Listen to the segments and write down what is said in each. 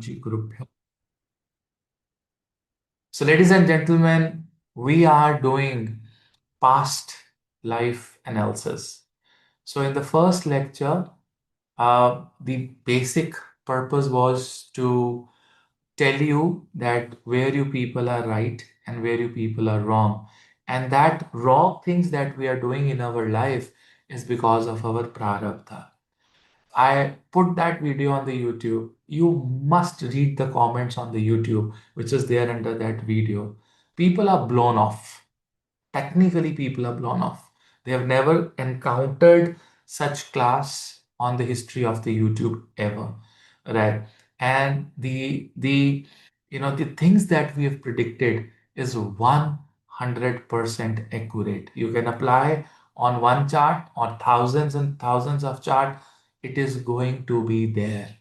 Gurubhyo. So, ladies and gentlemen, we are doing past life analysis. So, in the first lecture, the basic purpose was to tell you that where you people are right and where you people are wrong. And that wrong things that we are doing in our life is because of our prarabdha. I put that video on the YouTube. You must read the comments on the YouTube, which is there under that video. People are blown off. Technically, people are blown off. They have never encountered such class on the history of the YouTube ever, right? And the things that we have predicted is 100% accurate. You can apply on one chart or thousands and thousands of chart. It is going to be there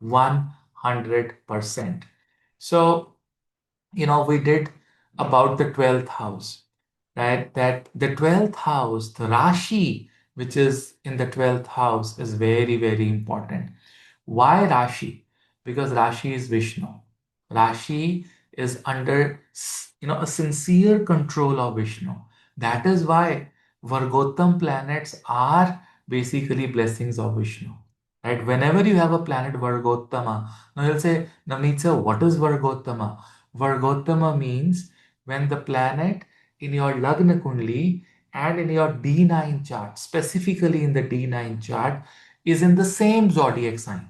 100%. So we did about the 12th house, right? That the 12th house, the Rashi, which is in the 12th house, is very, very important. Why Rashi? Because Rashi is Vishnu. Rashi is under, a sincere control of Vishnu. That is why Vargottam planets are basically blessings of Vishnu. Right? Whenever you have a planet Vargottama, now you'll say, Navneet sir, what is Vargottama? Vargottama means when the planet in your Lagna Kundli and in your D9 chart, specifically in the D9 chart, is in the same zodiac sign,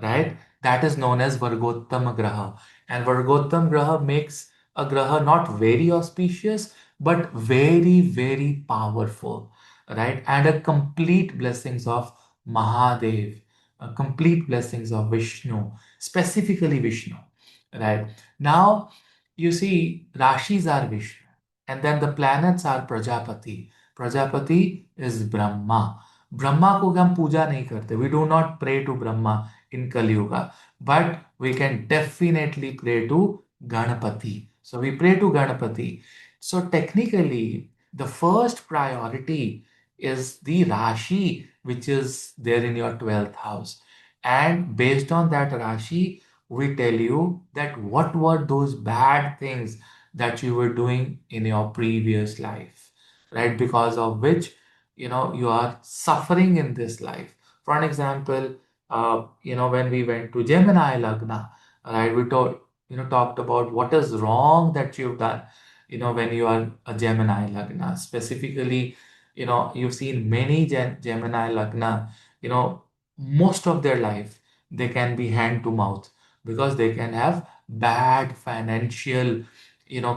right? That is known as Vargottama Graha. And Vargottam Graha makes a Graha not very auspicious, but very, very powerful, right? And a complete blessings of Mahadev, a complete blessings of Vishnu, specifically Vishnu, right? Now, you see, Rashis are Vishnu, and then the planets are Prajapati. Prajapati is Brahma. Brahma को हम पूजा नहीं करते. We do not pray to Brahma in Kali Yuga, but we can definitely pray to Ganapati. So we pray to Ganapati. So technically, the first priority is the Rashi, which is there in your 12th house. And based on that Rashi, we tell you that what were those bad things that you were doing in your previous life, right? Because of which you are suffering in this life. For an example, when we went to Gemini Lagna, right, we talked about what is wrong that you've done, when you are a Gemini Lagna. Specifically, you've seen many Gemini Lagna, most of their life, they can be hand to mouth because they can have bad financial,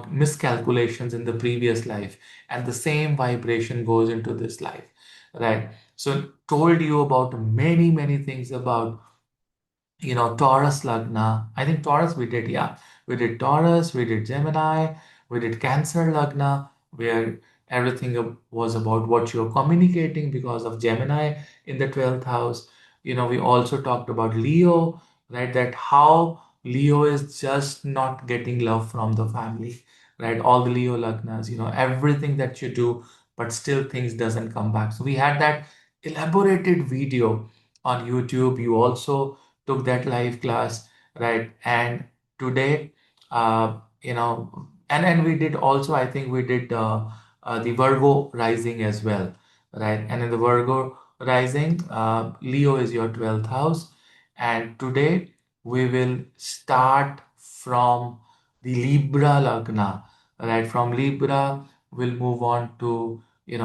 miscalculations in the previous life, and the same vibration goes into this life, right? So told you about many, many things about Taurus Lagna. I think Taurus we did, yeah. We did Taurus, we did Gemini, we did Cancer Lagna, where everything was about what you're communicating because of Gemini in the 12th house. We also talked about Leo, right? That how Leo is just not getting love from the family, right? All the Leo Lagnas, everything that you do, but still things doesn't come back. So we had that elaborated video on YouTube. You also took that live class, right? And today, and we did also, I think we did the Virgo rising as well, right? And in the Virgo rising, Leo is your 12th house. And today we will start from the Libra Lagna, right? From Libra, we'll move on to,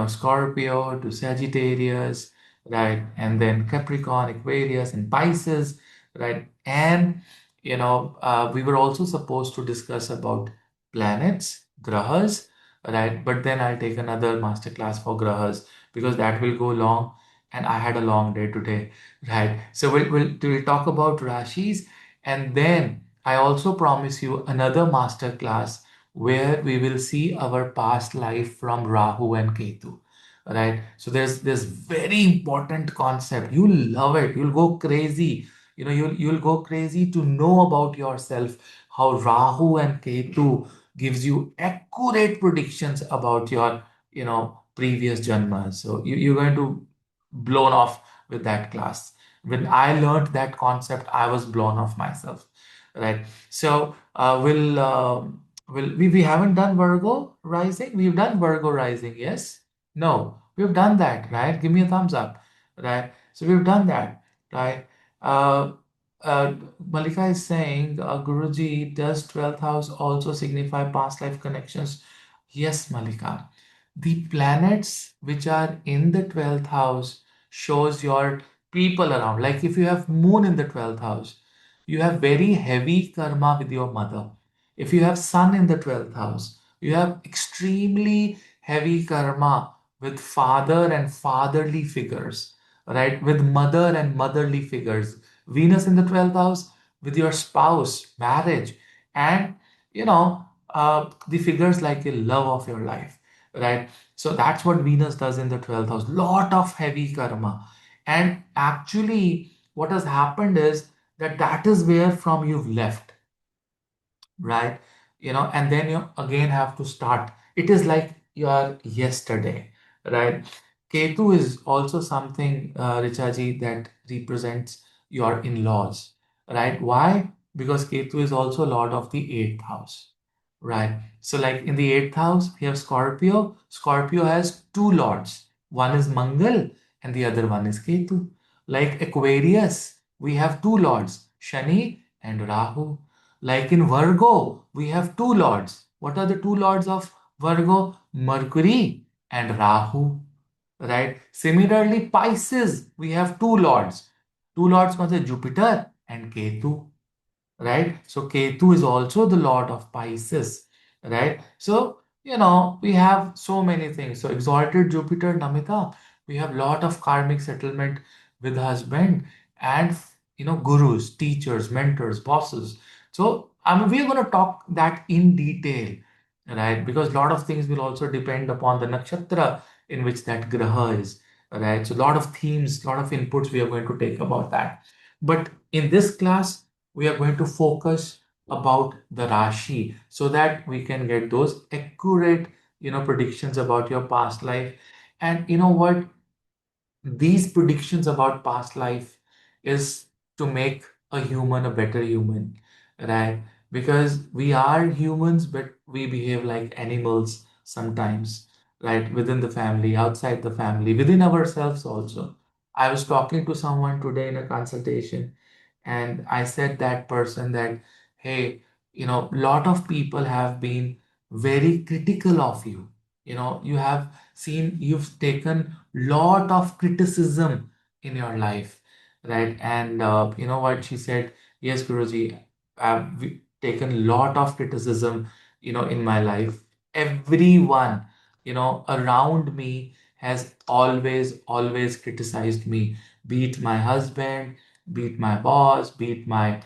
Scorpio, to Sagittarius, right? And then Capricorn, Aquarius, and Pisces, right? And we were also supposed to discuss about planets, grahas, right? But then I'll take another masterclass for grahas because that will go long, and I had a long day today, right? So we'll talk about rashis, and then I also promise you another masterclass where we will see our past life from Rahu and Ketu, right? So there's this very important concept. You'll love it. You'll go crazy. You'll go crazy to know about yourself, how Rahu and Ketu gives you accurate predictions about your previous janmas. So you're going to blown off with that class, When I learned that concept, I was blown off myself, right? So we haven't done Virgo rising? We've done Virgo rising, yes? No, we've done that, right? Give me a thumbs up, right? So we've done that, right? Uh, Malika is saying, Guruji, does 12th house also signify past life connections? Yes, Malika. The planets which are in the 12th house shows your people around. Like if you have moon in the 12th house, you have very heavy karma with your mother. If you have sun in the 12th house, you have extremely heavy karma with father and fatherly figures, right? With mother and motherly figures. Venus in the 12th house with your spouse, marriage, and the figures like a love of your life, right? So that's what Venus does in the 12th house. Lot of heavy karma. And actually, what has happened is that is where from you've left, right? And then you again have to start. It is like your yesterday, right? Ketu is also something, Richaji, that represents your in-laws, right? Why? Because Ketu is also lord of the eighth house, right? So, like in the eighth house, we have Scorpio. Scorpio has two lords. One is Mangal and the other one is Ketu. Like Aquarius, we have two lords, Shani and Rahu. Like in Virgo, we have two lords. What are the two lords of Virgo? Mercury and Rahu, right? Similarly, Pisces, we have two lords. Two lords कौन से? Jupiter and Ketu, right? So Ketu is also the lord of Pisces, right? So, we have so many things. So exalted Jupiter, Namita, we have lot of karmic settlement with husband and, gurus, teachers, mentors, bosses. So, I mean, we're going to talk that in detail, right? Because a lot of things will also depend upon the nakshatra in which that graha is, right? So, a lot of themes, a lot of inputs we are going to take about that. But in this class, we are going to focus about the Rashi so that we can get those accurate, predictions about your past life. And you know what? These predictions about past life is to make a human a better human, right? Because we are humans, but we behave like animals sometimes, right? Within the family, outside the family, within ourselves also. I was talking to someone today in a consultation, and I said that person that, hey, lot of people have been very critical of you. You have seen, you've taken lot of criticism in your life, right? And you know what she said? Yes, Guruji, I've taken lot of criticism, in my life. Everyone, around me has always criticized me, be it my husband, be it my boss, be it my,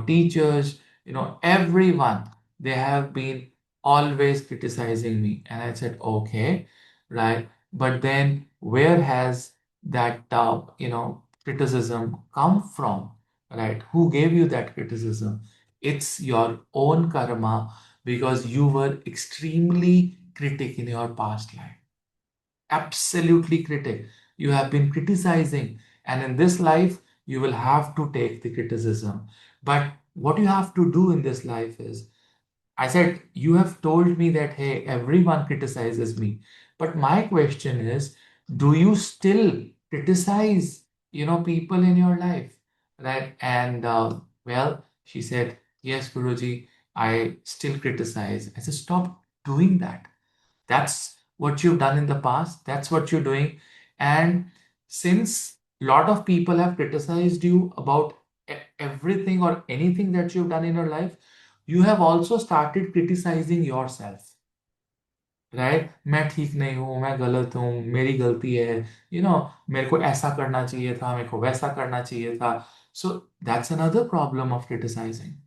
teachers, everyone, they have been always criticizing me. And I said, okay, right? But then where has that, criticism come from, right? Who gave you that criticism? It's your own karma because you were extremely critic in your past life. Absolutely critic. You have been criticizing, and in this life, you will have to take the criticism. But what you have to do in this life is, I said, you have told me that, hey, everyone criticizes me. But my question is, do you still criticize, people in your life? Right? And well, she said, yes, Guruji, I still criticize. I said, stop doing that. That's what you've done in the past. That's what you're doing. And since a lot of people have criticized you about everything or anything that you've done in your life, you have also started criticizing yourself, right? मैं ठीक नहीं हूँ, मैं गलत हूँ, मेरी गलती है, मेरे को ऐसा करना चाहिए था, मेरे को वैसा करना चाहिए था. So that's another problem of criticizing.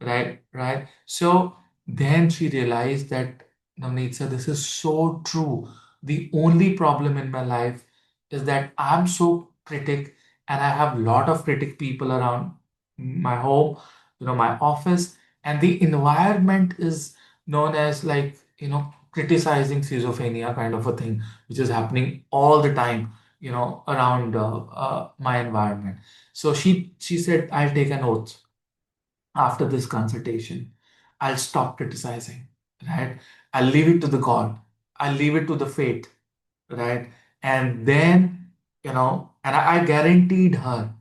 Right. So then she realized that, Navneet sir, this is so true. The only problem in my life is that I'm so critic, and I have a lot of critic people around my home, my office, and the environment is known as, like, criticizing schizophrenia kind of a thing, which is happening all the time. around my environment. So she said, I'll take an oath after this consultation. I'll stop criticizing, right? I'll leave it to the God. I'll leave it to the fate, right? And then, and I guaranteed her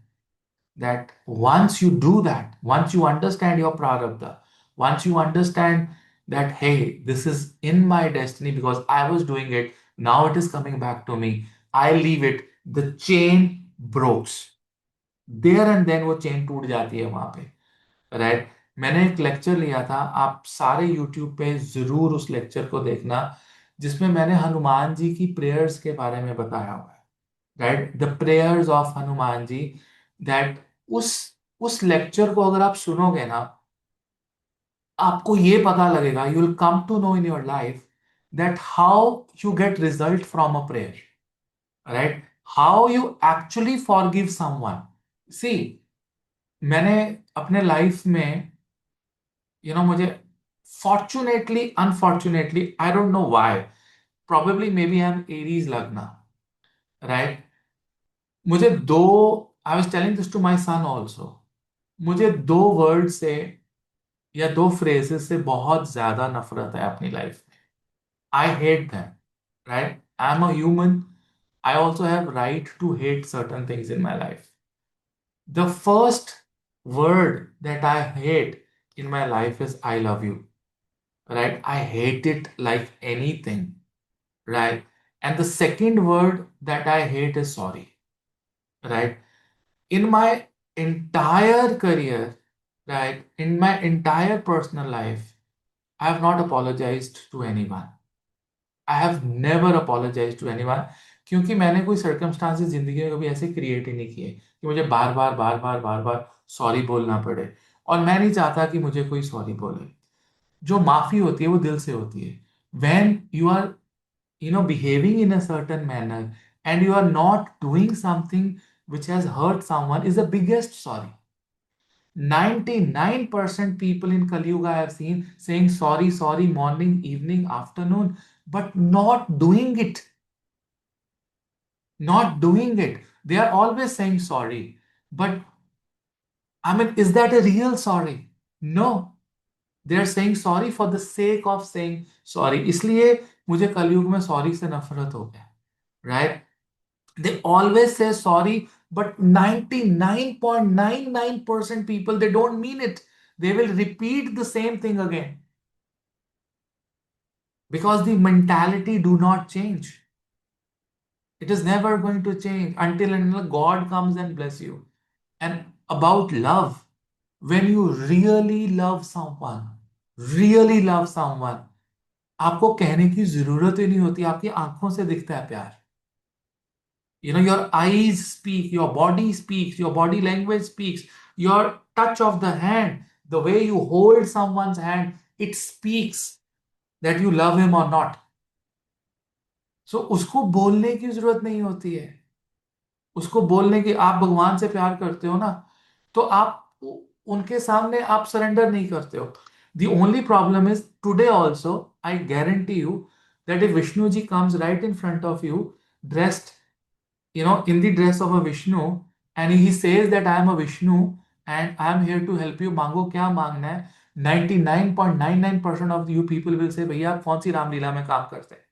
that once you do that, once you understand your prarabdha, once you understand that, hey, this is in my destiny because I was doing it, now it is coming back to me, I leave it, the chain breaks. There and then वो chain टूट जाती है वहां पे, right? मैंने एक lecture लिया था, आप सारे यूट्यूब पे जरूर उस लेक्चर को देखना, जिसमें मैंने हनुमान जी की प्रेयर्स के बारे में बताया हुआ है, right? The prayers of Hanuman ji, that उस उस लेक्चर को अगर आप सुनोगे ना, आपको ये पता लगेगा, you will come to know in your life that how you get result from a prayer, right? How you actually forgive someone. See, मैंने अपने लाइफ में, मुझे fortunately unfortunately, I don't know why, probably maybe I'm Aries Lagna, right? मुझे दो, I was telling this to my son also, मुझे दो word से या दो फ्रेजेस से बहुत ज्यादा नफरत है अपनी लाइफ में। I hate them, right? I am a human, I also have right to hate certain things in my life. The first word that I hate in my life is I love you, right? I hate it like anything, right? And the second word that I hate is sorry, right? In my entire career, right, in my entire personal life, I have not apologized to anyone. I have never apologized to anyone, क्योंकि मैंने कोई circumstances जिंदगी में कभी ऐसे create ही नहीं किए कि मुझे बार बार बार बार बार बार सॉरी बोलना पड़े। और मैं नहीं चाहता कि मुझे कोई सॉरी बोले। जो माफी होती है वो दिल से होती है। When you are, behaving in a certain manner and you are not doing something which has hurt someone, is the biggest sorry. 99% people in Kali Yuga I have seen saying sorry, sorry, morning, evening, afternoon, but not doing it. Not doing it. They are always saying sorry. But I mean, is that a real sorry? No. They are saying sorry for the sake of saying sorry. इसलिए मुझे कलयुग में sorry से नफरत हो गया, right? They always say sorry, but 99.99% people, they don't mean it. They will repeat the same thing again because the mentality do not change. It is never going to change until and until God comes and bless you. And about love, when you really love someone, आपको कहने की जरूरत ही नहीं होती, आपकी आंखों से दिखता है प्यार। Your eyes speak, your body speaks, your body language speaks, your touch of the hand, the way you hold someone's hand, it speaks that you love him or not. So उसको बोलने की जरूरत नहीं होती है। उसको बोलने की, आप भगवान से प्यार करते हो ना, तो आप उनके सामने आप सरेंडर नहीं करते हो। The only problem is today also, I guarantee you that if Vishnu ji comes right in front of you, dressed, in the dress of a Vishnu, and he says that I am a Vishnu and I am here to help you, मांगो क्या मांगना है, 99.99% of you people will say, भैया आप कौन सी रामलीला में काम करते हैं?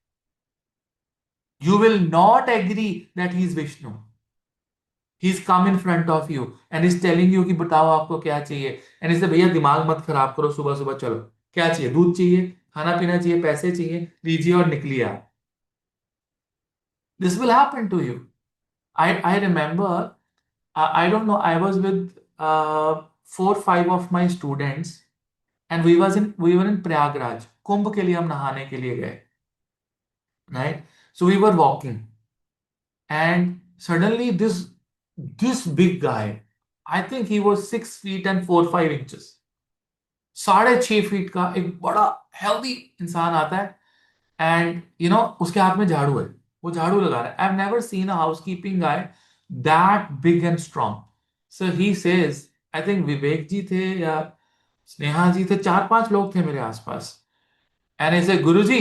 You will not agree that he is Vishnu. He's come in front of you and is telling you कि बताओ आपको क्या चाहिए, and इसे भैया दिमाग मत खराब करो, सुबह सुबह चलो, क्या चाहिए? दूध चाहिए, खाना पीना चाहिए, पैसे चाहिए, लीजिए और निकलिए आप। This will happen to you. I remember, I don't know, I was with 4 5 of my students and we were in Prayagraj, कुंभ के लिए हम नहाने के लिए गए, right? So we were walking and suddenly this big guy, I think he was 6 feet and 4 5 inches, 6.5 feet का एक बड़ा हेल्दी इंसान आता है एंड उसके हाथ में झाड़ू है, वो झाड़ू लगा रहा है। I have never seen a housekeeping guy that big and strong. So he says, I think Vivek ji थे या स्नेहा जी थे, 4 5 लोग थे मेरे आसपास, एंड ऐसे guru ji,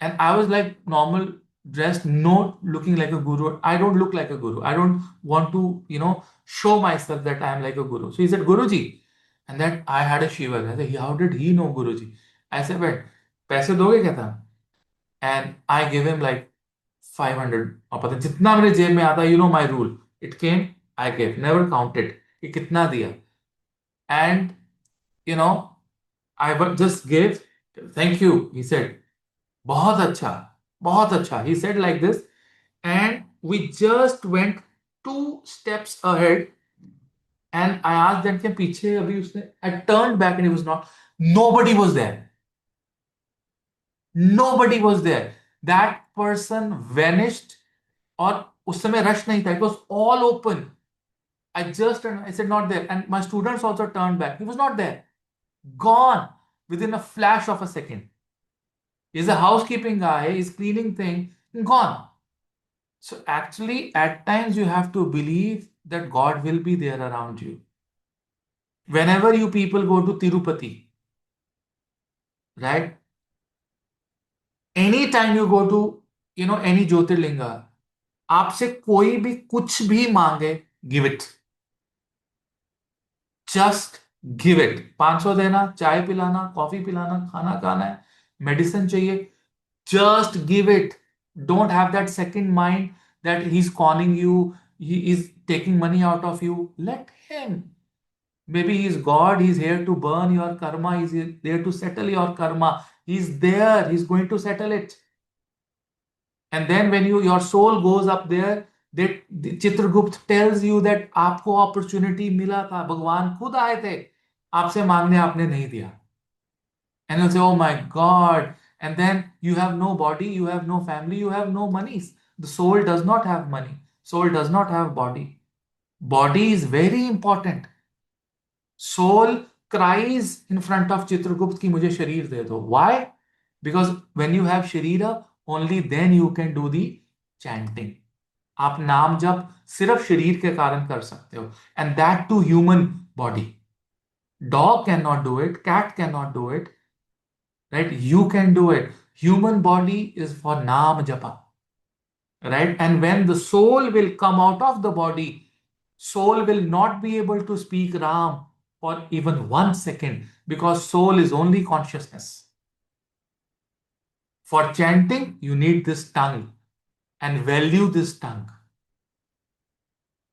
and I was like normal, dressed, not looking like a guru. I don't look like a guru. I don't want to, show myself that I am like a guru. So he said, Guruji. And then I had a shiver. I said, how did he know Guruji? I said, wait, पैसे दोगे क्या था? And I gave him like 500. और पता नहीं, जितना मेरे जेब में आता, my rule. It came, I gave. Never counted कि कितना दिया. And, you know, just gave. Thank you, he said. बहुत अच्छा, बहुत अच्छा. He said like this. And we just went 2 steps ahead. And I asked them, कि पीछे अभी उसने, I turned back and he was not. Nobody was there. Nobody was there. That person vanished. और उस समय रश नहीं था. It was all open. I said not there. And my students also turned back. He was not there. Gone within a flash of a second. He's a housekeeping guy. He's cleaning thing. Gone. So actually, at times you have to believe that God will be there around you. Whenever you people go to Tirupati, right? Anytime you go to, any Jyotirlinga, आपसे कोई भी कुछ भी मांगे, give it. Just give it. 500 देना, चाय पिलाना, coffee पिलाना, खाना खाना है, मेडिसिन चाहिए, just give it. Don't have that second mind that he's conning you, he is taking money out of you. Let him. Maybe he's God, he's here to burn your karma, he's there to settle your karma. He's there, he's going to settle it. And then when your soul goes up there, that Chitragupta tells you that आपको opportunity मिला था, भगवान खुद आए थे, आपसे मांगने आपने नहीं दिया. And you'll say, oh my God. And then you have no body, you have no family, you have no monies. The soul does not have money. Soul does not have body. Body is very important. Soul cries in front of Chitragupta ki mujhe sharir de do. Why? Because when you have sharira, only then you can do the chanting. आप नाम जप सिर्फ शरीर के कारण कर सकते हो. And that to human body. Dog cannot do it. Cat cannot do it. Right? You can do it. Human body is for Naam Japa. Right? And when the soul will come out of the body, soul will not be able to speak Ram for even 1 second because soul is only consciousness. For chanting, you need this tongue and value this tongue.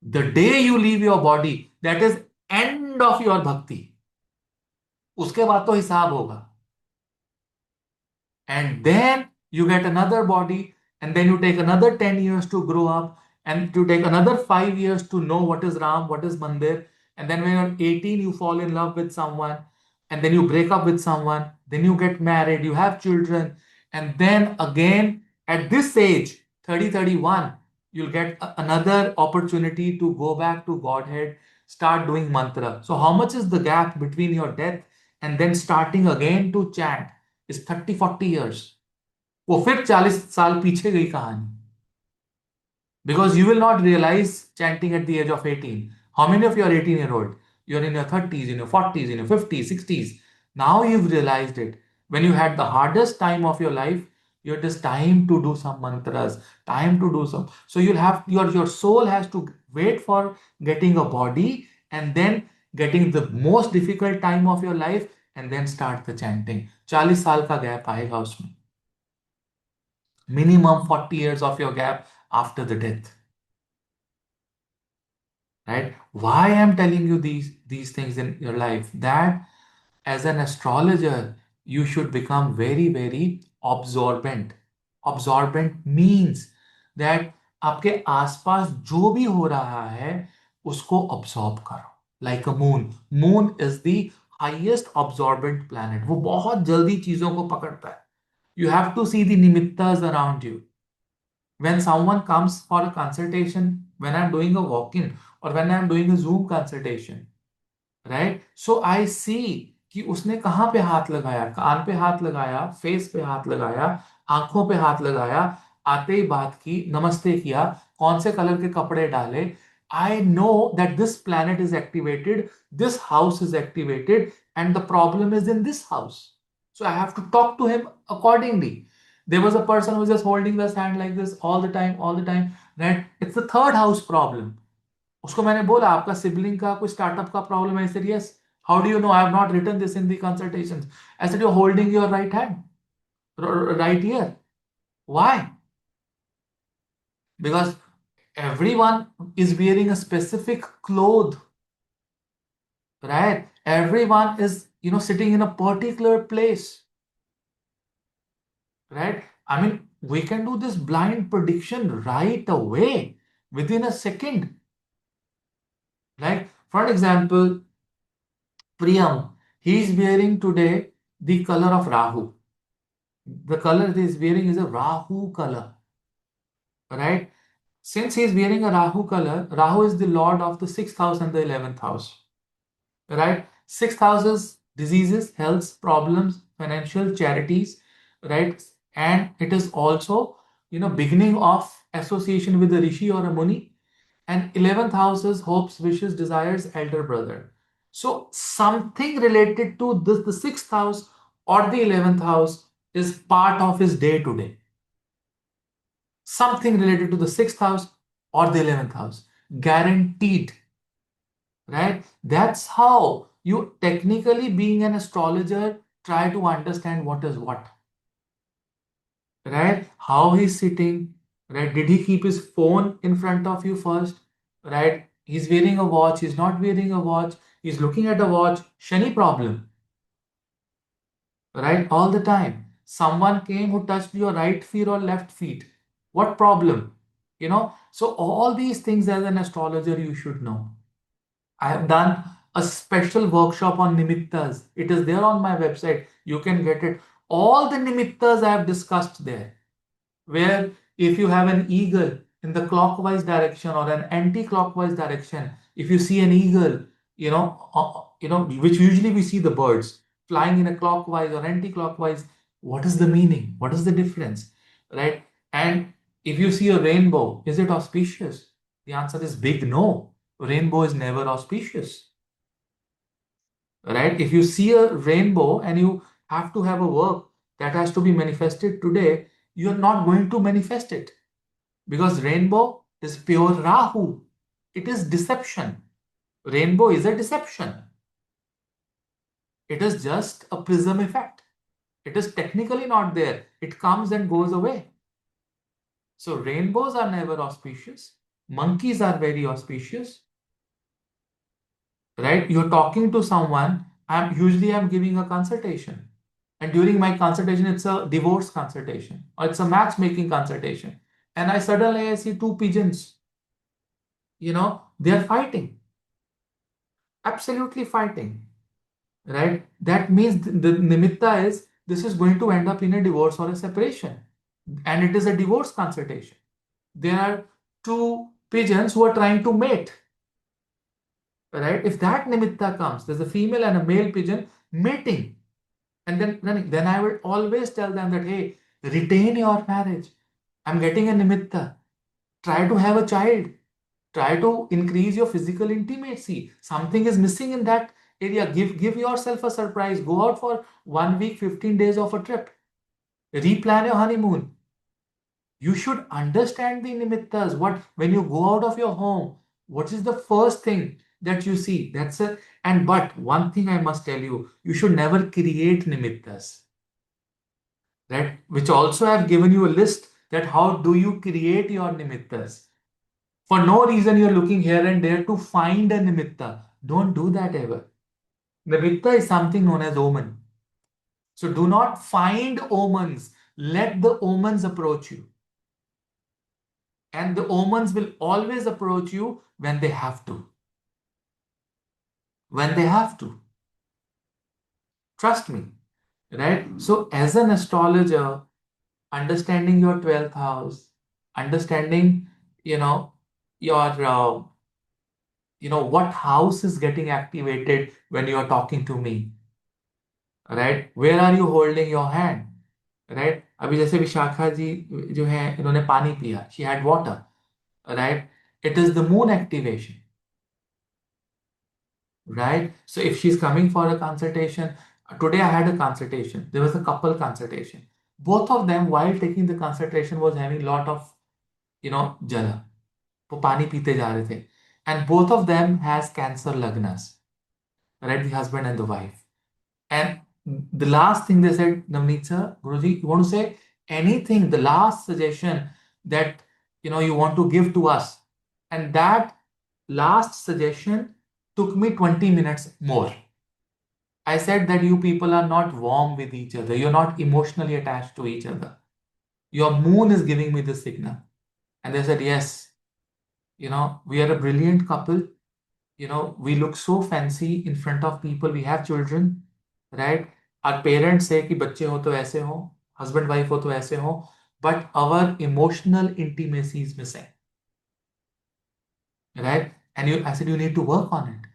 The day you leave your body, that is end of your bhakti. उसके बाद तो हिसाब होगा. And then you get another body, and then you take another 10 years to grow up, and to take another 5 years to know what is Ram, what is Mandir. And then when you're 18, you fall in love with someone, and then you break up with someone, then you get married, you have children, and then again at this age, 30, 31, you'll get another opportunity to go back to Godhead, start doing mantra. So, how much is the gap between your death and then starting again to chant? Is 30, 40 years. वो फिर 40 साल पीछे गई कहानी. Because you will not realize chanting at the age of 18. How many of you are 18-year-old? You're in your 30s, in your 40s, in your 50s, 60s. Now you've realized it. When you had the hardest time of your life, you're just time to do some mantras, time to do some. So you'll have your soul has to wait for getting a body and then getting the most difficult time of your life and then start the chanting. 40 साल का gap आएगा उसमें. Minimum 40 years of your gap after the death. Right? Why I'm telling you these things in your life? That as an astrologer, you should become very, very absorbent. Absorbent means that आपके आसपास जो भी हो रहा है उसको absorb करो. Like a moon. Moon is the highest absorbent planet. वो बहुत जल्दी चीजों को पकड़ता है. You have to see the nimittas around you. When someone comes for a consultation, when I'm doing a walk-in or when I'm doing a Zoom consultation, right? So I see कि उसने कहाँ पे हाथ लगाया, कान पे हाथ लगाया, फेस पे हाथ लगाया, आंखों पे हाथ लगाया, आते ही बात की, नमस्ते किया, कौन से कलर के कपड़े डाले. I know that this planet is activated, this house is activated, and the problem is in this house. So I have to talk to him accordingly. There was a person who was just holding this hand like this all the time, right? It's the third house problem. उसको मैंने बोला आपका sibling का कोई startup का problem है? He said yes. How do you know? I have not written this in the consultations. I said you're holding your right hand, right ear. Why? Because everyone is wearing a specific cloth, right? Everyone is, sitting in a particular place, right? I mean, we can do this blind prediction right away within a second. Like, for example, Priyam, he is wearing today the color of Rahu. The color he is wearing is a Rahu color, right? Since he is wearing a Rahu color, Rahu is the lord of the sixth house and the 11th house, right? Sixth houses, diseases, health problems, financial charities, right? And it is also, beginning of association with a rishi or a muni. And 11th house is hopes, wishes, desires, elder brother. So something related to this, the sixth house or the 11th house is part of his day today. Something related to the sixth house or the 11th house. Guaranteed, right? That's how you technically, being an astrologer, try to understand what is what, right? How he's sitting, right? Did he keep his phone in front of you first, right? He's wearing a watch, he's not wearing a watch, he's looking at a watch, shani problem, right? All the time. Someone came who touched your right feet or left feet. What problem? So all these things as an astrologer you should know. I have done a special workshop on nimittas. It is there on my website. You can get it. All the nimittas I have discussed there. Where if you have an eagle in the clockwise direction or an anti-clockwise direction, if you see an eagle, which usually we see the birds flying in a clockwise or anti-clockwise, what is the meaning? What is the difference? Right? And if you see a rainbow, is it auspicious? The answer is big no. Rainbow is never auspicious. Right? If you see a rainbow and you have to have a work that has to be manifested today, you're not going to manifest it because rainbow is pure Rahu. It is deception. Rainbow is a deception. It is just a prism effect. It is technically not there. It comes and goes away. So rainbows are never auspicious. Monkeys are very auspicious. Right? You're talking to someone. I'm giving a consultation. And during my consultation, it's a divorce consultation or it's a matchmaking consultation. And I see two pigeons, they are fighting, absolutely fighting, right? That means the nimitta is this is going to end up in a divorce or a separation. And it is a divorce consultation. There are two pigeons who are trying to mate, right? If that nimitta comes, there's a female and a male pigeon mating. And then I will always tell them that, hey, retain your marriage. I'm getting a nimitta. Try to have a child. Try to increase your physical intimacy. Something is missing in that area. Give yourself a surprise. Go out for 1 week, 15 days of a trip. Replan your honeymoon. You should understand the nimittas. What when you go out of your home, what is the first thing that you see? That's it. And but one thing I must tell you, you should never create nimittas. Right? Which also I've given you a list that how do you create your nimittas. For no reason you're looking here and there to find a nimitta. Don't do that ever. Nimitta is something known as omen. So do not find omens. Let the omens approach you. And the omens will always approach you when they have to. When they have to. Trust me. Right? So as an astrologer, understanding your 12th house, understanding, your what house is getting activated when you are talking to me, right? Where are you holding your hand, right? अभी जैसे विशाखा जी जो है इन्होंने पानी पिया, she had water, right? It is the moon activation, right? So if she's coming for a consultation, today I had a consultation, there was a couple consultation. both of them while taking the consultation was having lot of jala. वो पानी पीते जा रहे थे, and both of them has cancer lagnas, right? The husband and the wife. And the last thing they said, Navneet sir, Guruji, you want to say anything, the last suggestion that you want to give to us? And that last suggestion took me 20 minutes more. I said that you people are not warm with each other. You're not emotionally attached to each other. Your moon is giving me the signal. And they said, yes, we are a brilliant couple. We look so fancy in front of people. We have children, right? Our parents say कि बच्चे हो तो ऐसे हो, husband wife हो तो ऐसे हो, but our emotional intimacy is missing, right? And I said, you need to work on it.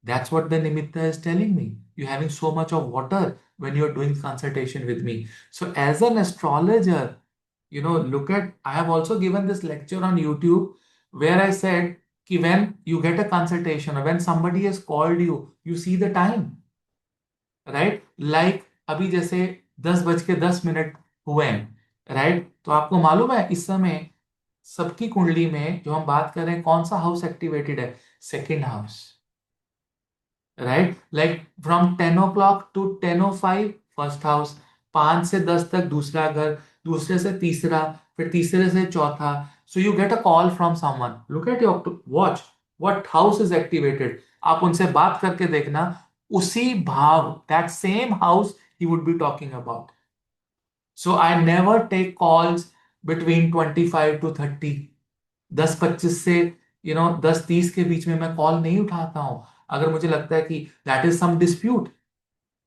That's what the nimitta is telling me. You're having so much of water when you're doing consultation with me. So as an astrologer, look at, I have also given this lecture on YouTube where I said कि when you get a consultation or when somebody has called you see the time, right? Like अभी जैसे 10:10 हुए हैं, right? तो आपको मालूम है इस समय सबकी कुंडली में जो हम बात कर रहे हैं कौन सा हाउस एक्टिवेटेड है? Second house, right? Like from 10 o'clock to 10:05 first house, 5 से 10 तक दूसरा घर, दूसरे से तीसरा, फिर तीसरे से चौथा. So you get a call from someone, look at your watch, what house is activated. आप उनसे बात करके देखना, उसी भाव, दैट सेम हाउस ही would be talking about. So I never take calls between 25 to 30. 10:25 से 10:30 के बीच में मैं कॉल नहीं उठाता हूं. अगर मुझे लगता है कि that is some dispute,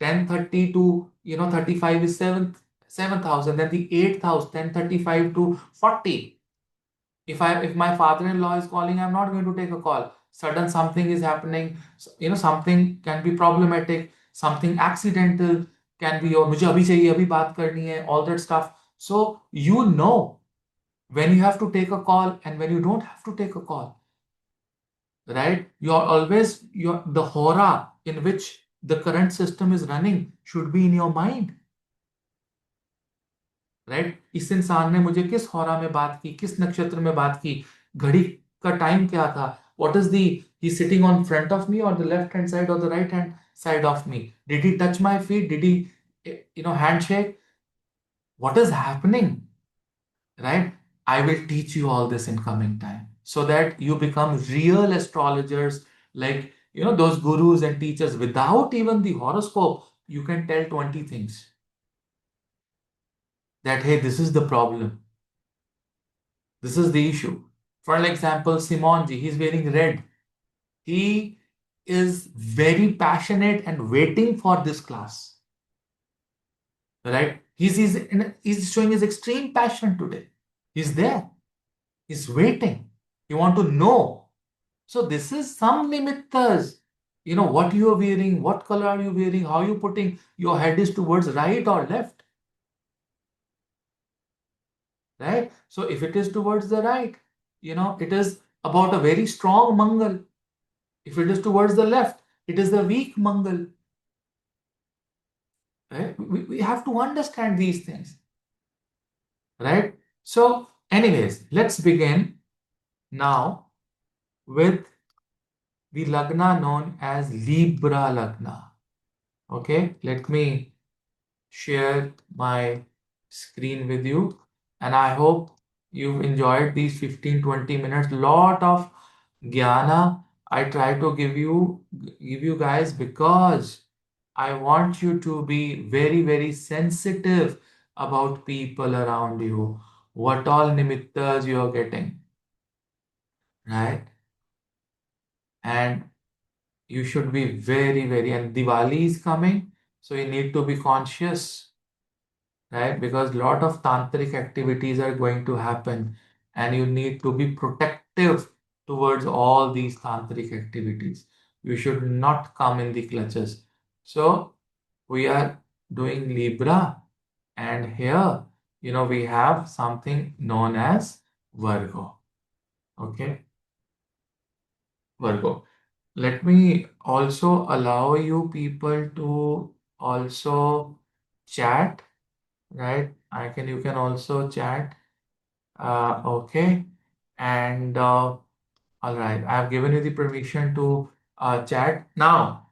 10:30 to 35 is seventh house, and then the eighth house, 10:35 to 40. If my father-in-law is calling, I'm not going to take a call. Sudden something is happening, something can be problematic, something accidental can be, और मुझे अभी चाहिए, अभी बात करनी है, all that stuff. So when you have to take a call and when you don't have to take a call, right? You're always, the hora in which the current system is running should be in your mind, right? इस इंसान ने मुझे किस हौरा में बात की, किस नक्षत्र में बात की, घड़ी का टाइम क्या था, what is the, he's sitting on front of me or the left hand side or the right hand side of me, did he touch my feet, did he handshake, what is happening, right? I will teach you all this in coming time so that you become real astrologers, like those gurus and teachers. Without even the horoscope, you can tell 20 things that, hey, this is the problem, this is the issue. For example, Simonji, he's wearing red. He is very passionate and waiting for this class, right? He's showing his extreme passion today. He's there. He's waiting. You want to know. So this is some nimittas. What you are wearing, what color are you wearing, how you putting your head is towards right or left, right? So if it is towards the right, it is about a very strong Mangal. If it is towards the left, it is the weak Mangal, right? We have to understand these things, right? So anyways, let's begin now with the Lagna known as Libra Lagna. Okay, let me share my screen with you, and I hope you've enjoyed these 15-20 minutes. Lot of jnana I try to give you guys, because I want you to be very, very sensitive about people around you, what all nimittas you are getting, right? And you should be very, very, and Diwali is coming, so you need to be conscious, right? Because a lot of tantric activities are going to happen, and you need to be protective towards all these tantric activities. You should not come in the clutches. So we are doing Libra, and here, we have something known as Virgo. Okay, Virgo. Let me also allow you people to also chat. right? I can You can also chat. Okay. And all right, I have given you the permission to chat. Now,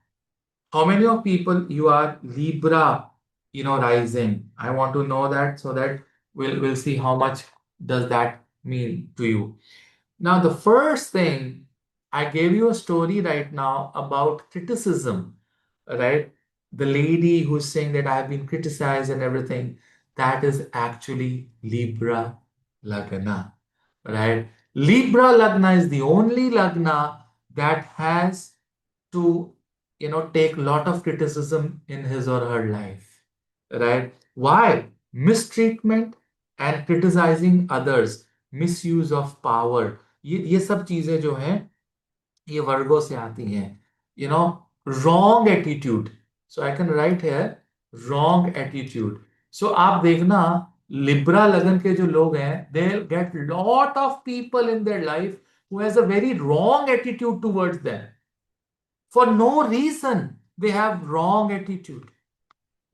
how many of people you are Libra, rising? I want to know that so that we'll see how much does that mean to you. Now, the first thing, I gave you a story right now about criticism, right? The lady who's saying that I've been criticized and everything, that is actually Libra Lagna, right? Libra Lagna is the only Lagna that has to, take a lot of criticism in his or her life, right? Why? Mistreatment and criticizing others, misuse of power, ये सब चीजें जो हैं ये वर्गों से आती हैं, you know wrong attitude. So I can write here wrong attitude. So आप देखना, लिब्रा लगन के जो लोग हैं, they'll get lot of people in their life who has a very wrong attitude towards them. For no reason they have wrong attitude,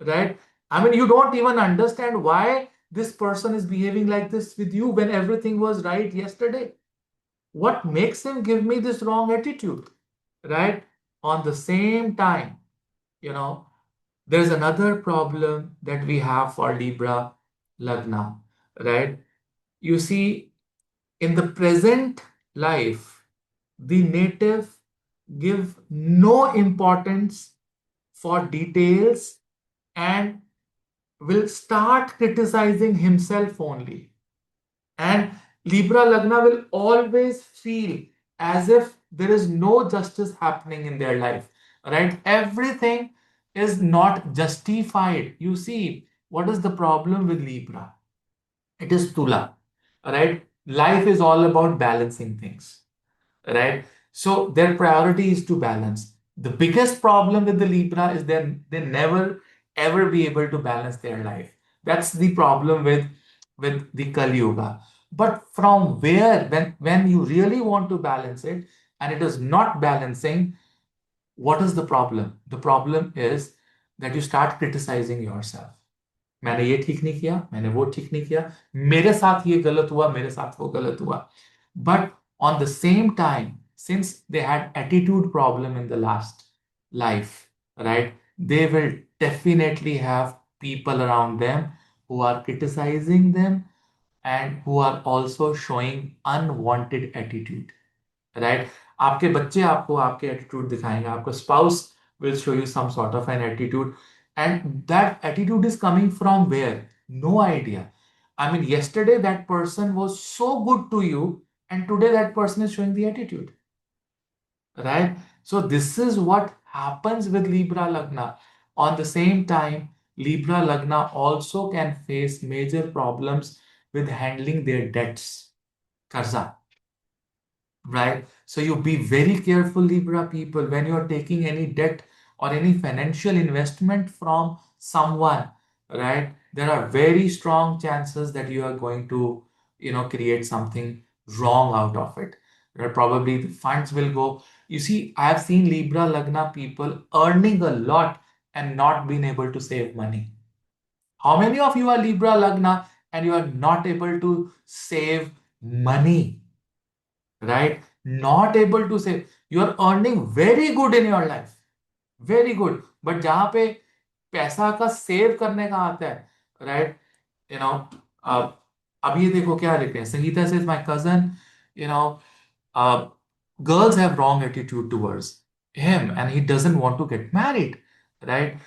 right? I mean, you don't even understand why this person is behaving like this with you when everything was right yesterday. What makes him give me this wrong attitude, right? On the same time, you know, there's another problem that we have for Libra Lagna, right? You see, in the present life, the native give no importance for details and will start criticizing himself only. And Libra Lagna will always feel as if there is no justice happening in their life, right? Everything is not justified. You see, what is the problem with Libra? It is Tula, right? Life is all about balancing things, right? So their priority is to balance. The biggest problem with the Libra is they never ever be able to balance their life. That's the problem with the Kali Yuga. But from where, when you really want to balance it and it is not balancing, what is the problem? The problem is that you start criticizing yourself. मैंने ये ठीक नहीं किया, मैंने वो ठीक नहीं किया, मेरे साथ ये गलत हुआ, मेरे साथ वो गलत हुआ. But on the same time, since they had attitude problem in the last life, right, they will definitely have people around them who are criticizing them and who are also showing unwanted attitude, right? आपके बच्चे आपको आपके attitude दिखाएंगे, आपका spouse will show you some sort of an attitude, and that attitude is coming from where? No idea. I mean, yesterday that person was so good to you, and today that person is showing the attitude, right? So this is what happens with Libra Lagna. On the same time, Libra Lagna also can face major problems with handling their debts, karza. Right? So you be very careful, Libra people, when you're taking any debt or any financial investment from someone, right? There are very strong chances that you are going to, create something wrong out of it. Right? Probably the funds will go. You see, I have seen Libra Lagna people earning a lot and not being able to save money. How many of you are Libra Lagna and you are not able to save money? Right? Not able to save. You are earning very good in your life, very good. But जहां पे पैसा का save करने का आता है, right? You know, uh, अब ये देखो क्या लिख रहे हैं. Sangeeta says, my cousin, you know, uh, girls have wrong attitude towards him and he doesn't want to get married, right?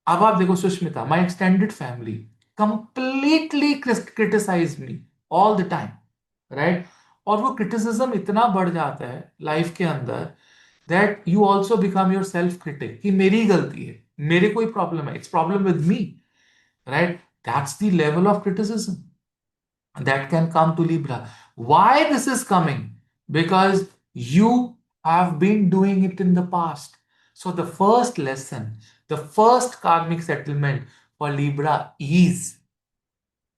अब आप देखो Sushmita, my extended family completely criticize me all the time, right? और वो criticism इतना बढ़ जाता है life के अंदर that you also become your self critic कि मेरी गलती है, मेरे कोई प्रॉब्लम है, it's problem with me, right? That's the level of criticism that can come to Libra. Why this is coming? Because you have been doing it in the past. So the first lesson, the first karmic settlement for Libra is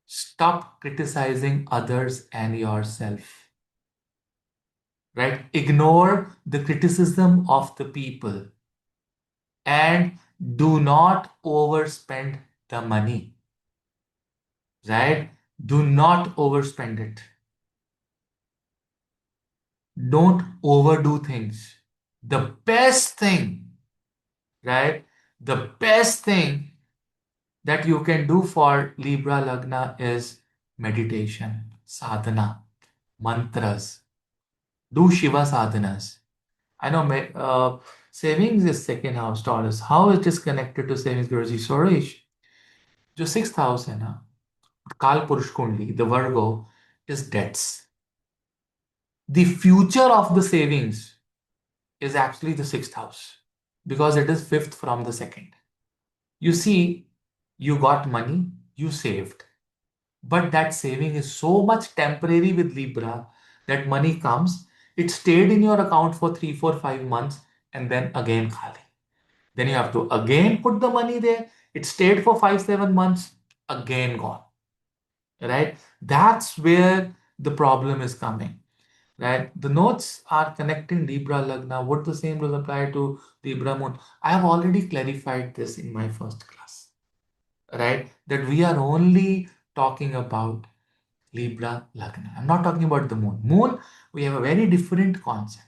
stop criticizing others and yourself. Right? Ignore the criticism of the people and do not overspend the money. right? Do not overspend it. Don't overdo things. The best thing, right? The best thing that you can do for Libra Lagna is meditation, sadhana, mantras. Do Shiva sadhanas. I know savings is second house Taurus. How it is connected to savings, Guruji? Suresh, जो sixth house है ना, काल पुरुष कुंडली, the Virgo, is debts. The future of the savings is actually the sixth house because it is fifth from the second. You see, you got money, you saved, but that saving is so much temporary with Libra that money comes, it stayed in your account for 3, 4, 5 months, and then again khali. Then you have to again put the money there. It stayed for 5, 7 months, again gone. Right? That's where the problem is coming. Right? The notes are connecting Libra Lagna. Would the same rules apply to Libra Moon? I have already clarified this in my first class. Right? That we are only talking about Libra Lagna. I'm not talking about the moon. Moon, we have a very different concept.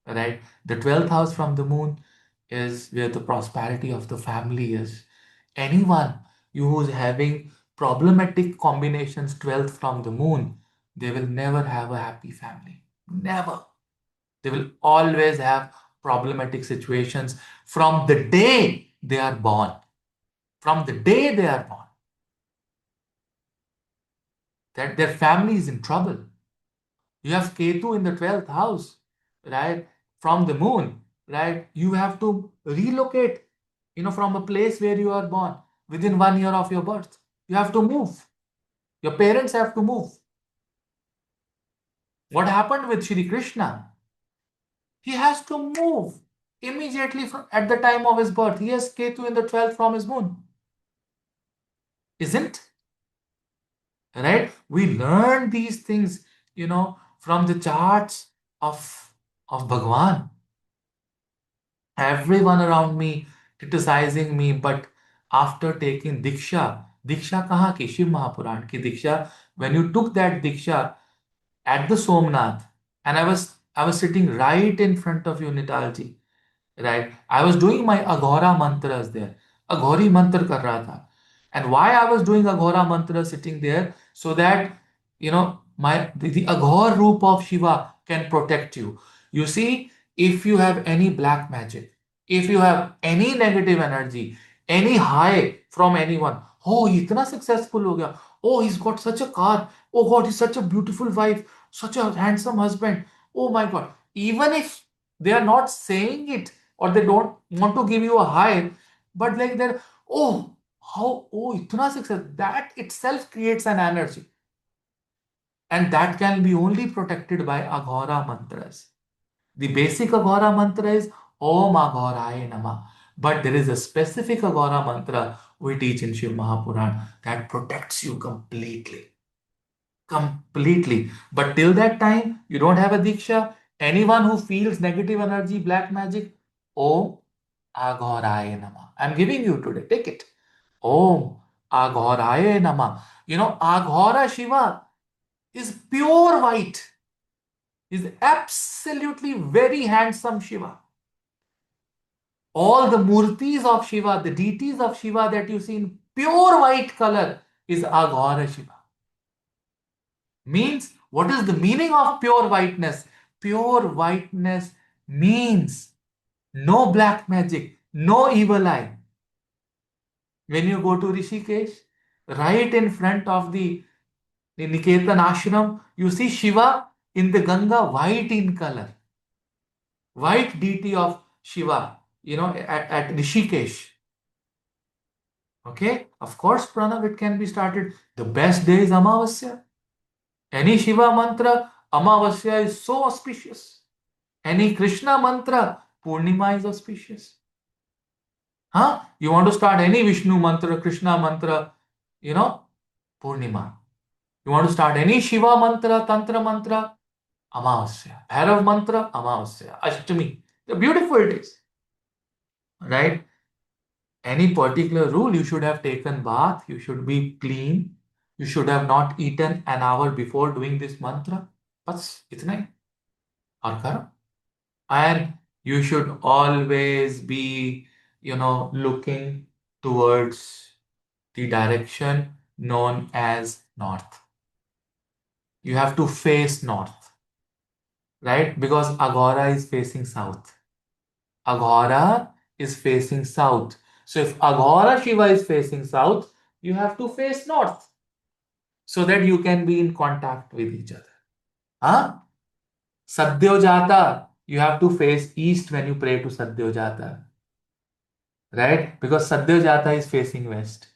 Right? The 12th house from the moon is where the prosperity of the family is. Anyone who's having problematic combinations 12th from the moon, they will never have a happy family. Never. They will always have problematic situations from the day they are born. From the day they are born, that their family is in trouble. You have Ketu in the 12th house, right? From the moon, right? You have to relocate, from a place where you are born within 1 year of your birth. You have to move. Your parents have to move. What happened with Shri Krishna? He has to move immediately at the time of his birth. He has Ketu in the 12th from his moon. Isn't? Right? We learn these things, from the charts of Bhagwan. Everyone around me criticizing me, but after taking Diksha kahan ki? Shiv Mahapuran ki Diksha. When you took that Diksha at the Somnath, and I was sitting right in front of you, Nitalji, right? I was doing my Aghora mantras there. Aghori mantra kar raha tha. And why I was doing Aghora mantra sitting there? So that, the Aghor roop of Shiva can protect you. You see, if you have any black magic, if you have any negative energy, any high from anyone, oh, itna successful ho gaya. Oh, he's got such a car. Oh God, he's such a beautiful wife, such a handsome husband. Oh my God. Even if they are not saying it or they don't want to give you a high, but like they're, oh, how, oh, itna success. That itself creates an energy. And that can be only protected by Aghora mantras. The basic Aghora mantra is Om Aghoraye Nama. But there is a specific Aghora mantra we teach in Shiv Mahapuran that protects you completely. Completely. But till that time, you don't have a Diksha. Anyone who feels negative energy, black magic, Om Aghoraye Nama. I'm giving you today. Take it. Om Aghoraye Nama. Aghora Shiva is pure white. Is absolutely very handsome Shiva. All the murtis of Shiva, the deities of Shiva that you see in pure white color is Aghora Shiva. Means, what is the meaning of pure whiteness? Pure whiteness means no black magic, no evil eye. When you go to Rishikesh, right in front of the Niketan ashram, you see Shiva in the Ganga white in color. White deity of Shiva, at Rishikesh. Okay, of course, Pranav, it can be started. The best day is Amavasya. Any Shiva mantra, Amavasya is so auspicious. Any Krishna mantra, Purnima is auspicious. Huh? You want to start any Vishnu mantra, Krishna mantra, Purnima. You want to start any Shiva mantra, Tantra mantra, Amavasya. Bhairav mantra, Amavasya. Ashtami. The beautiful days. Right? Any particular rule, you should have taken bath, you should be clean, You should have not eaten an hour before doing this mantra. बस इतना ही और करो. And you should always be, looking towards the direction known as north. You have to face north, right? Because Agora is facing south. Aghora is facing south. So if Aghora Shiva is facing south, you have to face north so that you can be in contact with each other. Huh? Sadyojata, you have to face east when you pray to Sadyojata, right? Because Sadyojata is facing west.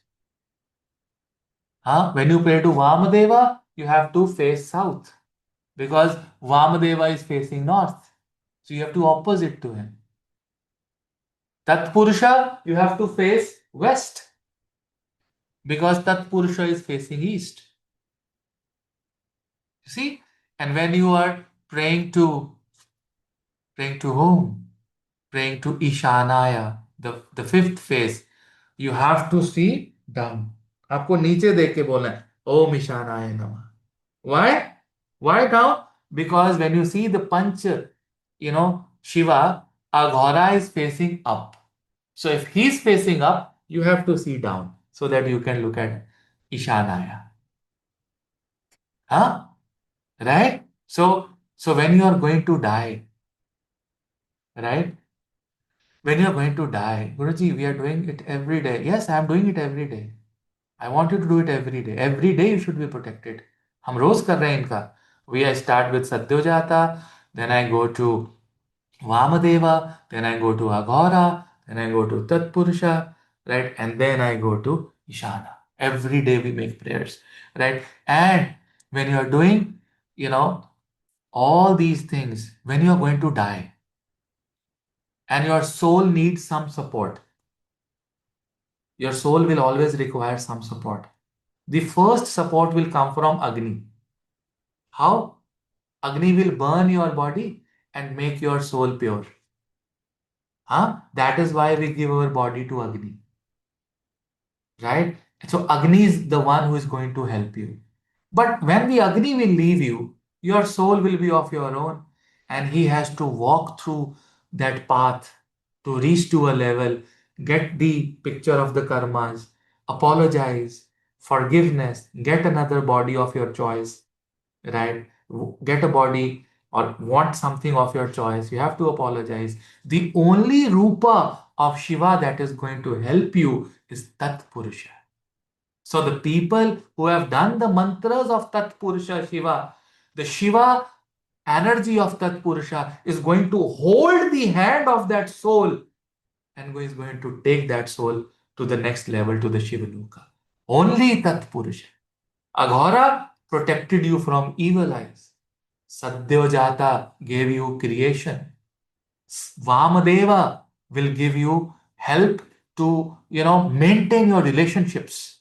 Huh? When you pray to Vamadeva, you have to face south because Vamadeva is facing north. So you have to opposite to him. Tatpurusha, you have to face west because Tatpurusha is facing east. You see? And when you are praying to whom? Praying to Ishanaya, the fifth phase, you have to see down. आपको नीचे देख के बोलना है ओम ईशानाय नमः. Why? Why down? Because when you see the Panch, Shiva, Aghora is facing up. So if he's facing up, you have to see down so that you can look at Ishanaya. Huh? Right? So when you are going to die, right? When you are going to die, Guruji, we are doing it every day. Yes, I am doing it every day. I want you to do it every day. Every day you should be protected. हम रोज कर रहे हैं इनका. I start with Satyojata, then I go to Vamadeva, then I go to Aghora, then I go to Tatpurusha, right? And then I go to Ishana. Every day we make prayers, right? And when you are doing, you know, all these things, when you are going to die and your soul needs some support, your soul will always require some support. The first support will come from Agni. How? Agni will burn your body and make your soul pure. Huh? That is why we give our body to Agni. Right? So Agni is the one who is going to help you. But when the Agni will leave you, your soul will be of your own, and he has to walk through that path to reach to a level, get the picture of the karmas, apologize, forgiveness, get another body of your choice, right? Get a body or want something of your choice. You have to apologize. The only Rupa of Shiva that is going to help you is Tat Purusha. So the people who have done the mantras of Tat Purusha Shiva, the Shiva energy of Tat Purusha is going to hold the hand of that soul and is going to take that soul to the next level, to the Shiva Loka. Only Tat Purusha. Aghora protected you from evil eyes. Sadyojata gave you creation. Vamadeva will give you help to, maintain your relationships.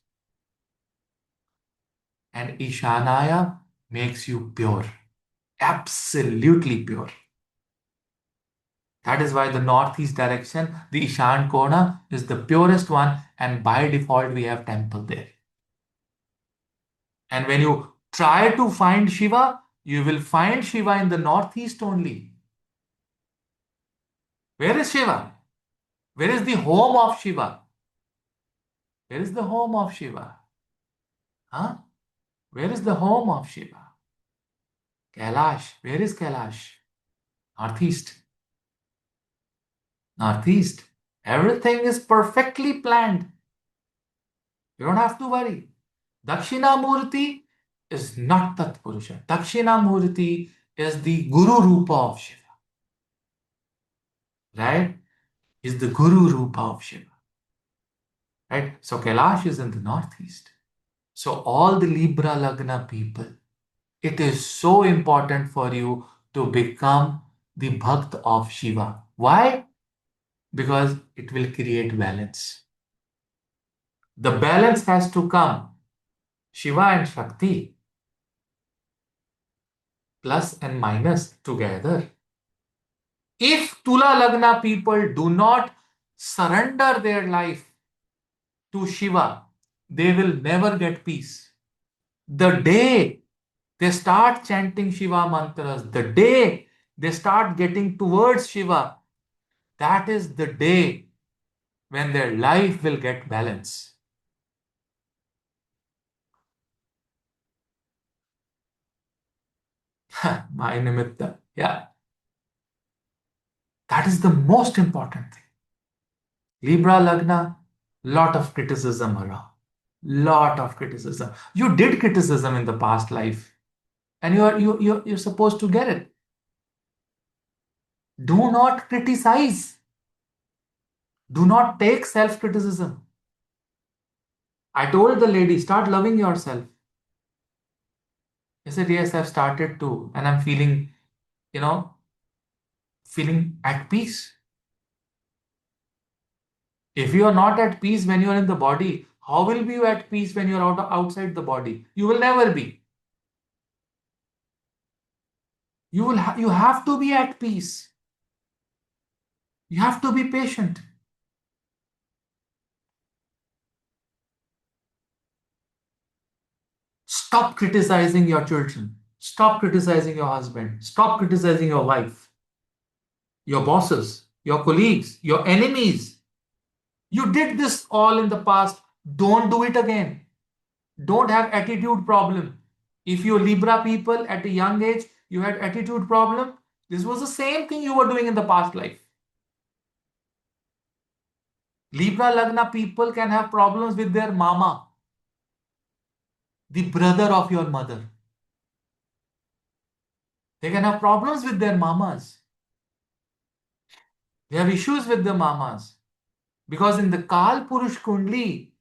And Ishanaya makes you pure. Absolutely pure. That is why the northeast direction, the Ishan Kona, is the purest one, and by default we have temple there. And when you try to find Shiva, you will find Shiva in the northeast only. Where is Shiva? Where is the home of Shiva? Where is the home of Shiva? Huh? Where is the home of Shiva? Kailash. Where is Kailash? Northeast. Northeast. Everything is perfectly planned. You don't have to worry. Dakshinamurti is not Tat Purusha. Dakshinamurti is the Guru Rupa of Shiva. Right? Is the Guru Rupa of Shiva. Right? So Kailash is in the northeast. So all the Libra Lagna people, it is so important for you to become the Bhakt of Shiva. Why? Because it will create balance. The balance has to come. Shiva and Shakti, plus and minus together. If Tula Lagna people do not surrender their life to Shiva, they will never get peace. The day they start chanting Shiva mantras, the day they start getting towards Shiva, that is the day when their life will get balance. My nimitta. Yeah, that is the most important thing. Libra Lagna, lot of criticism around. Lot of criticism. You did criticism in the past life, and you're supposed to get it. Do not criticize. Do not take self-criticism. I told the lady, start loving yourself. I said, yes, I've started to, and I'm feeling, you know, feeling at peace. If you are not at peace when you are in the body, how will be you at peace when you're outside the body? You will never be. You have to be at peace. You have to be patient. Stop criticizing your children. Stop criticizing your husband. Stop criticizing your wife, your bosses, your colleagues, your enemies. You did this all in the past. Don't do it again. Don't have attitude problem. If you Libra people at a young age, you had attitude problem. This was the same thing you were doing in the past life. Libra Lagna people can have problems with their mama, the brother of your mother. They can have problems with their mamas. They have issues with the mamas. Because in the Kal Purush Kundli,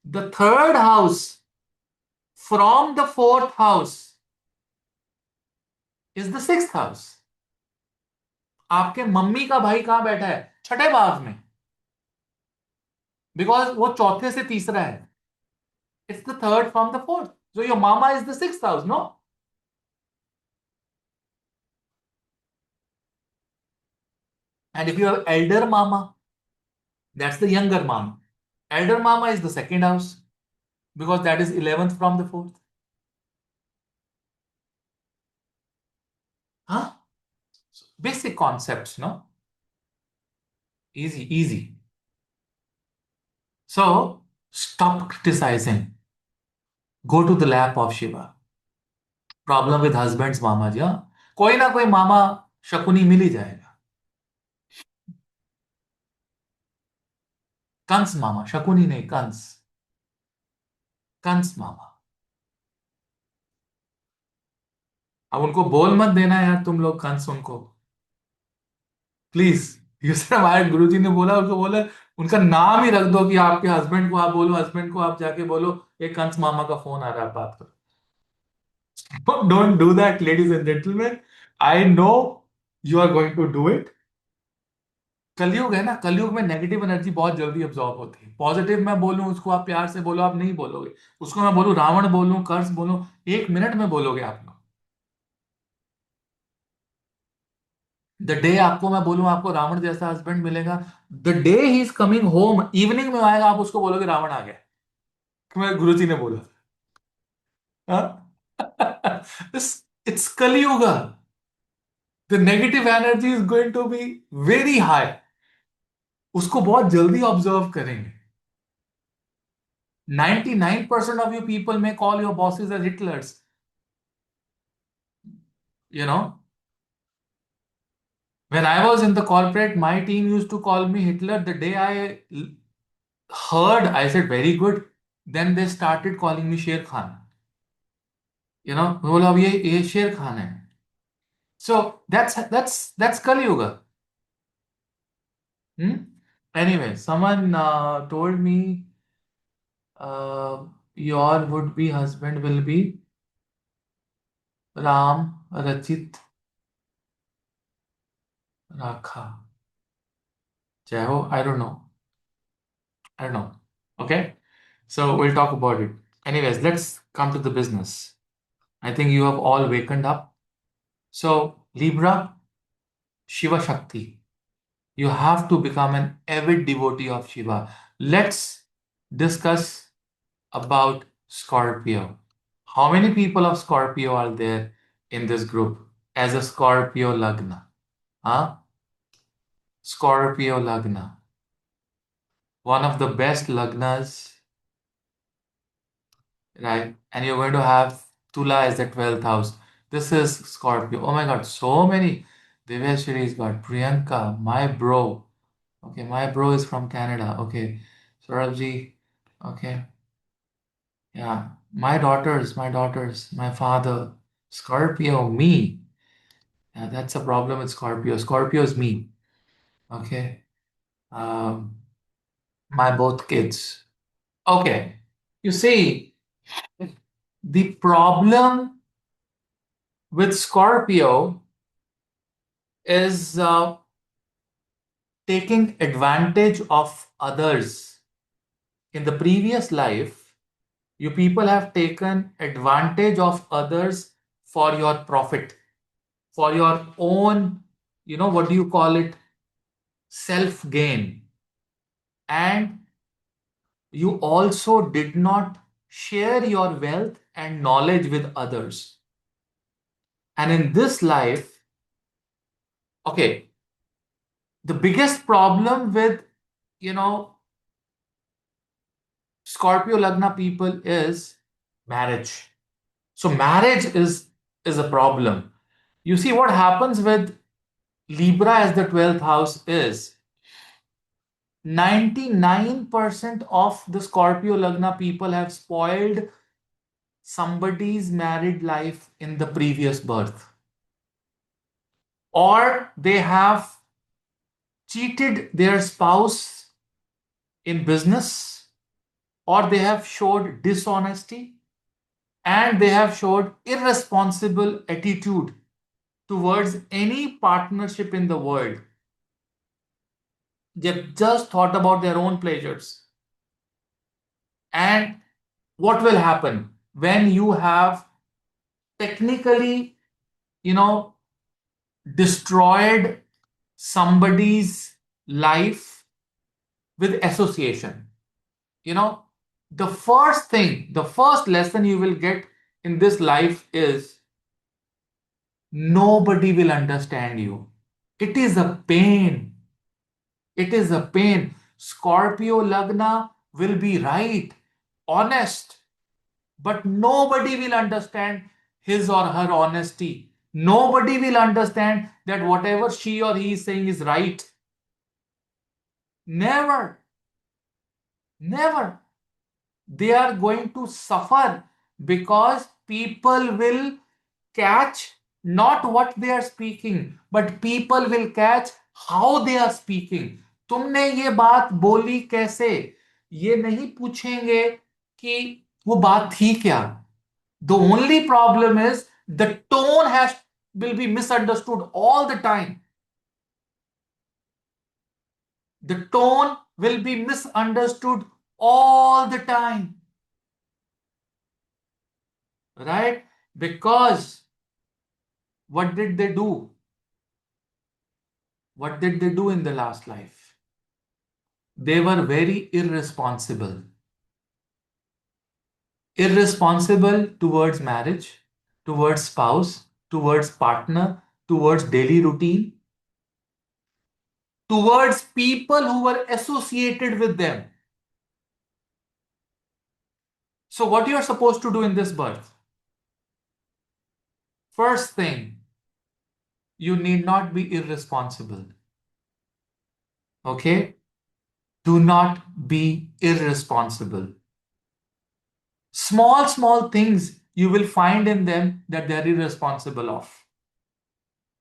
the third house from the fourth house is the sixth house. आपके mummy का भाई कहां बैठा है? छठे भाव में. Because वो चौथे से तीसरा है. It's the third from the fourth. So your mama is the sixth house, no? And if you have elder mama, that's the younger mama. Elder mama is the second house because that is 11th from the fourth. Huh? Basic concepts, no? Easy, easy. So stop criticizing. Go to the lap of Shiva. Problem with husbands, मामा जी. हाँ, कोई ना कोई मामा शकुनी मिल ही जाएगा. कंस मामा, शकुनी नहीं, कंस. कंस मामा. अब उनको बोल मत देना यार तुम लोग कंस उनको. प्लीज. ये सर हमारे गुरुजी ने बोला, उसको बोला उनका नाम ही रख दो कि आपके हस्बैंड को आप बोलो, हस्बैंड को आप जाके बोलो एक कंस मामा का फोन आ रहा है, बात करो. Don't do that ladies and gentleman. I know you are going to do it. कलयुग है ना, कलयुग में नेगेटिव एनर्जी बहुत जल्दी अब्सॉर्ब होती है. पॉजिटिव मैं बोलूं उसको आप प्यार से बोलो, आप नहीं बोलोगे. उसको मैं बोलूं रावण बोलूं, कर्स बोलूं, 1 मिनट में बोलोगे आप लोग. द डे आपको मैं बोलूं आपको रावण जैसा हस्बैंड मिलेगा, the day he is coming home, evening में आएगा, आप उसको बोलोगे रावण आ गया, कि मैं गुरुजी ने बोला था. It's Kalyuga. The negative energy is going to be very high. उसको बहुत जल्दी ऑब्जर्व करेंगे. 99% of you people may call your bosses as Hitlers. You know, when I was in the corporate, my team used to call me Hitler. The day heard, I said, very good. Then they started calling me Sher Khan. You know, बोला अब ये शेर खान है. So that's Kali Yuga. Hmm? Anyway, someone told me your would-be husband will be Ram Rachit Rakha. Jai ho, I don't know. I don't know. Okay? So we'll talk about it. Anyways, let's come to the business. I think you have all wakened up. So, Libra, Shiva Shakti. You have to become an avid devotee of Shiva. Let's discuss about Scorpio. How many people of Scorpio are there in this group as a Scorpio Lagna? Huh? Scorpio Lagna. One of the best Lagnas, right? And you're going to have Tula as the 12th house. This is Scorpio. Oh my God, so many. Deveshwari's got Priyanka, my bro. Okay, my bro is from Canada. Okay, Saurabhji. Okay, yeah. My father. Scorpio, me. Yeah, that's a problem with Scorpio. Scorpio is me. Okay. Um, my both kids. Okay. You see, the problem with Scorpio is taking advantage of others. In the previous life, you people have taken advantage of others for your profit, for your own, what do you call it? Self gain. And you also did not share your wealth and knowledge with others. And in this life, okay, the biggest problem with, you know, Scorpio Lagna people is marriage. So marriage is a problem. You see what happens with Libra as the 12th house is 99% of the Scorpio Lagna people have spoiled somebody's married life in the previous birth, or they have cheated their spouse in business, or they have showed dishonesty, and they have showed irresponsible attitude towards any partnership in the world. They've just thought about their own pleasures. And what will happen when you have technically, you know, destroyed somebody's life with association? You know, the first lesson you will get in this life is nobody will understand you. It is a pain. It is a pain. Scorpio Lagna will be right, honest, but nobody will understand his or her honesty. Nobody will understand that whatever she or he is saying is right. Never, never. They are going to suffer because people will catch not what they are speaking, but people will catch how they are speaking. तुमने ये बात बोली कैसे, ये नहीं पूछेंगे कि वो बात थी क्या. The only problem is the tone has will be misunderstood all the time. The tone will be misunderstood all the time, right? Because what did they do? What did they do in the last life? They were very irresponsible. Irresponsible towards marriage, towards spouse, towards partner, towards daily routine, towards people who were associated with them. So, what you are supposed to do in this birth? First thing, you need not be irresponsible. Okay? Do not be irresponsible. Small, small things you will find in them that they are irresponsible of.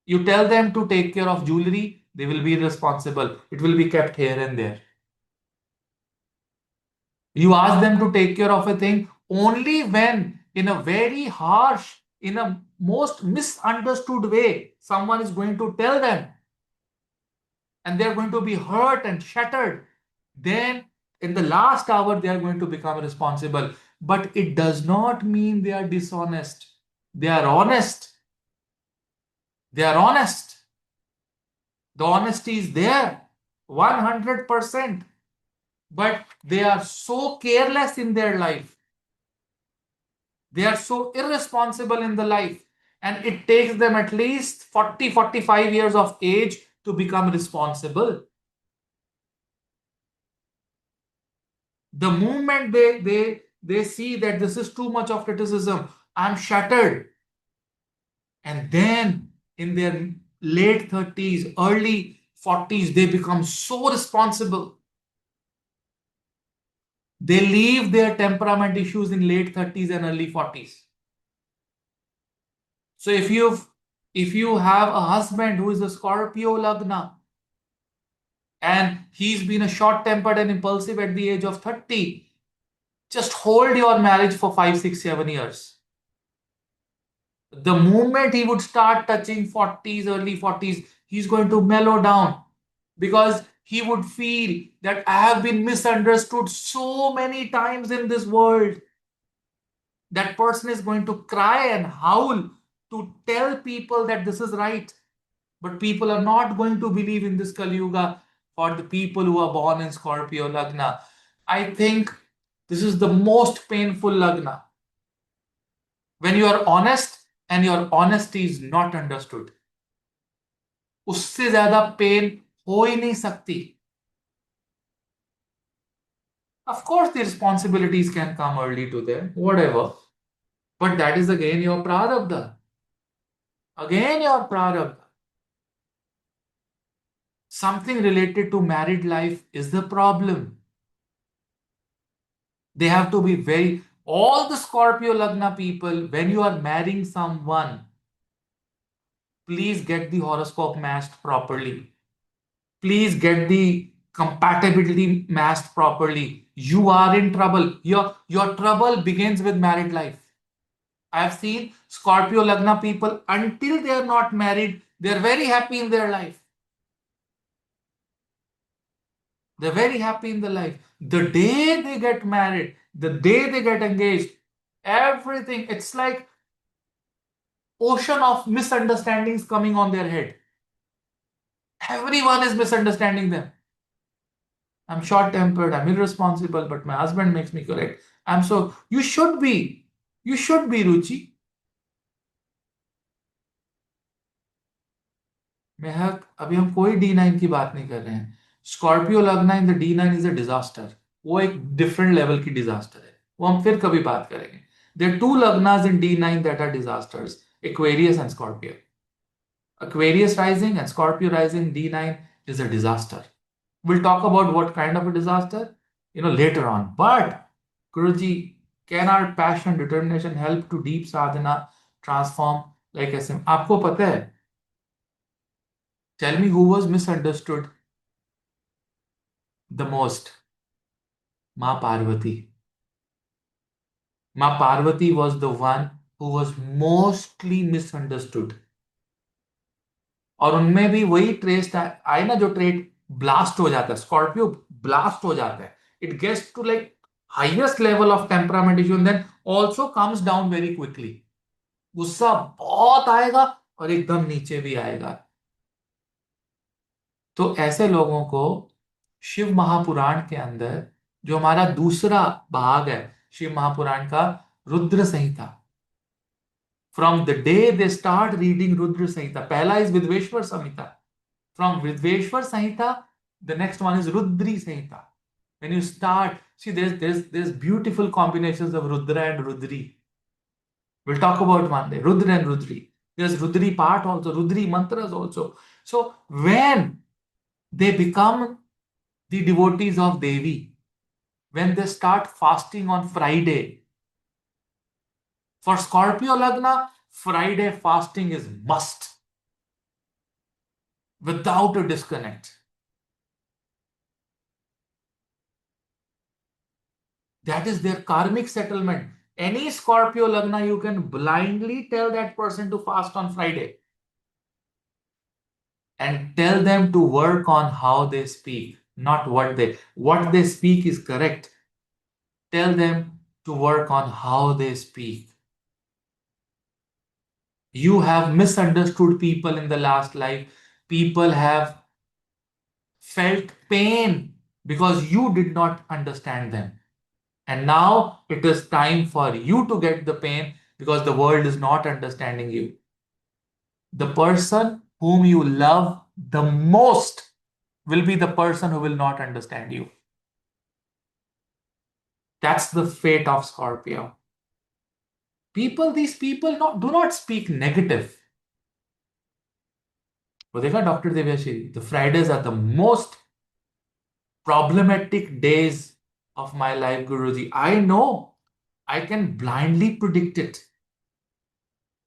You tell them to take care of jewelry, they will be irresponsible. It will be kept here and there. You ask them to take care of a thing only when, in a very harsh, in a most misunderstood way, someone is going to tell them and they're going to be hurt and shattered. Then, in the last hour, they are going to become responsible. But it does not mean they are dishonest. They are honest. They are honest. The honesty is there, 100%. But they are so careless in their life. They are so irresponsible in the life, and it takes them at least 40-45 years of age to become responsible. The moment they see that this is too much of criticism, I'm shattered. And then in their late 30s, early 40s, they become so responsible. They leave their temperament issues in late 30s and early 40s. So if you have a husband who is a Scorpio Lagna and he's been a short-tempered and impulsive at the age of 30, just hold your marriage for 5, 6, 7 years. The moment he would start touching 40s, early 40s, he's going to mellow down because he would feel that I have been misunderstood so many times in this world. That person is going to cry and howl to tell people that this is right. But people are not going to believe in this Kali Yuga for the people who are born in Scorpio Lagna. I think this is the most painful Lagna. When you are honest and your honesty is not understood, उससे ज्यादा pen हो ही नहीं सकती. Of course, the responsibilities can come early to them, whatever. But that is again your prarabdha. Again your prarabdha. Something related to married life is the problem. They have to be very, all the Scorpio Lagna people, when you are marrying someone, please get the horoscope matched properly. Please get the compatibility matched properly. You are in trouble. Your trouble begins with married life. I've seen Scorpio Lagna people until they are not married, they're very happy in their life. They're very happy in the life. The day they get married, the day they get engaged, everything, it's like ocean of misunderstandings coming on their head. Everyone is misunderstanding them. I'm short-tempered, I'm irresponsible, but my husband makes me correct. I'm so, you should be Ruchi. महक अभी हम कोई D9 की बात नहीं कर रहे हैं. Scorpio लगना in the D9 is a disaster. वो एक डिफरेंट लेवल की डिजास्टर है, वो हम फिर कभी बात करेंगे. There are two lagnas in D9 that are disasters, Aquarius and Scorpio. Aquarius rising and Scorpio rising D9 is a disaster. We'll talk about what kind of a disaster, later on. But Guruji, can our passion, determination help to deep sadhana transform like SM? आपको पता है? Tell me who was misunderstood the most? Ma Parvati. Ma Parvati was the one who was mostly misunderstood. और उनमें भी वही trace आए ना, जो ट्रेट ब्लास्ट हो जाता है. स्कॉर्पियो ब्लास्ट हो जाता है. It gets to like highest level of temperamentation, then also comes down very quickly. गुस्सा बहुत आएगा और एकदम नीचे भी आएगा. तो ऐसे लोगों को शिव महापुराण के अंदर, जो हमारा दूसरा भाग है शिव महापुराण का, Rudra Samhita, from the day they start reading Rudra Samhita, पहला is Vidveshwar Samhita. From Vidveshwar Samhita the next one is Rudri Samhita. when you start, see, there's beautiful combinations of rudra and rudri. We'll talk about one day rudra and rudri. There's rudri part also, rudri mantras also. So when they become the devotees of Devi, when they start fasting on Friday, for Scorpio Lagna, Friday fasting is must, without a disconnect. That is their karmic settlement. Any Scorpio Lagna, you can blindly tell that person to fast on Friday and tell them to work on how they speak, not what they speak is correct. Tell them to work on how they speak. You have misunderstood people in the last life. People have felt pain because you did not understand them. And now it is time for you to get the pain because the world is not understanding you. The person whom you love the most will be the person who will not understand you. That's the fate of Scorpio. These people do not speak negative. वो देखा doctor देव्याशी the Fridays are the most problematic days of my life, Guruji. I know I can blindly predict it.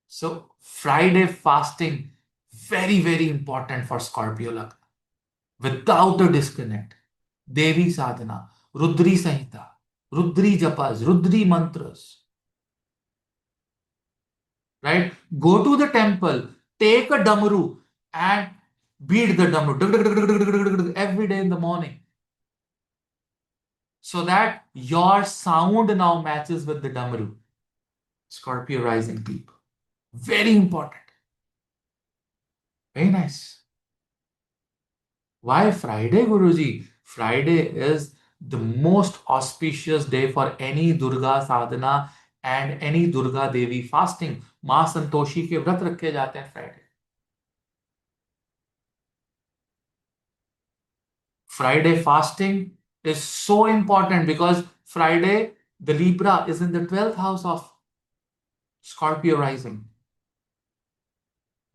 So, Friday fasting, very, very important for Scorpio Lagna. Without a disconnect. Devi sadhana, Rudri Sanhita, Rudri japas, Rudri mantras, right? Go to the temple, take a damaru and beat the damaru every day in the morning so that your sound now matches with the damaru. Scorpio rising people. Very important. Very nice. Why Friday, Guruji? Friday is the most auspicious day for any Durga sadhana and any Durga Devi fasting. माँ संतोषी के व्रत रखे जाते हैं Friday. Friday fasting is so important because Friday, the Libra is in the 12th house of Scorpio rising.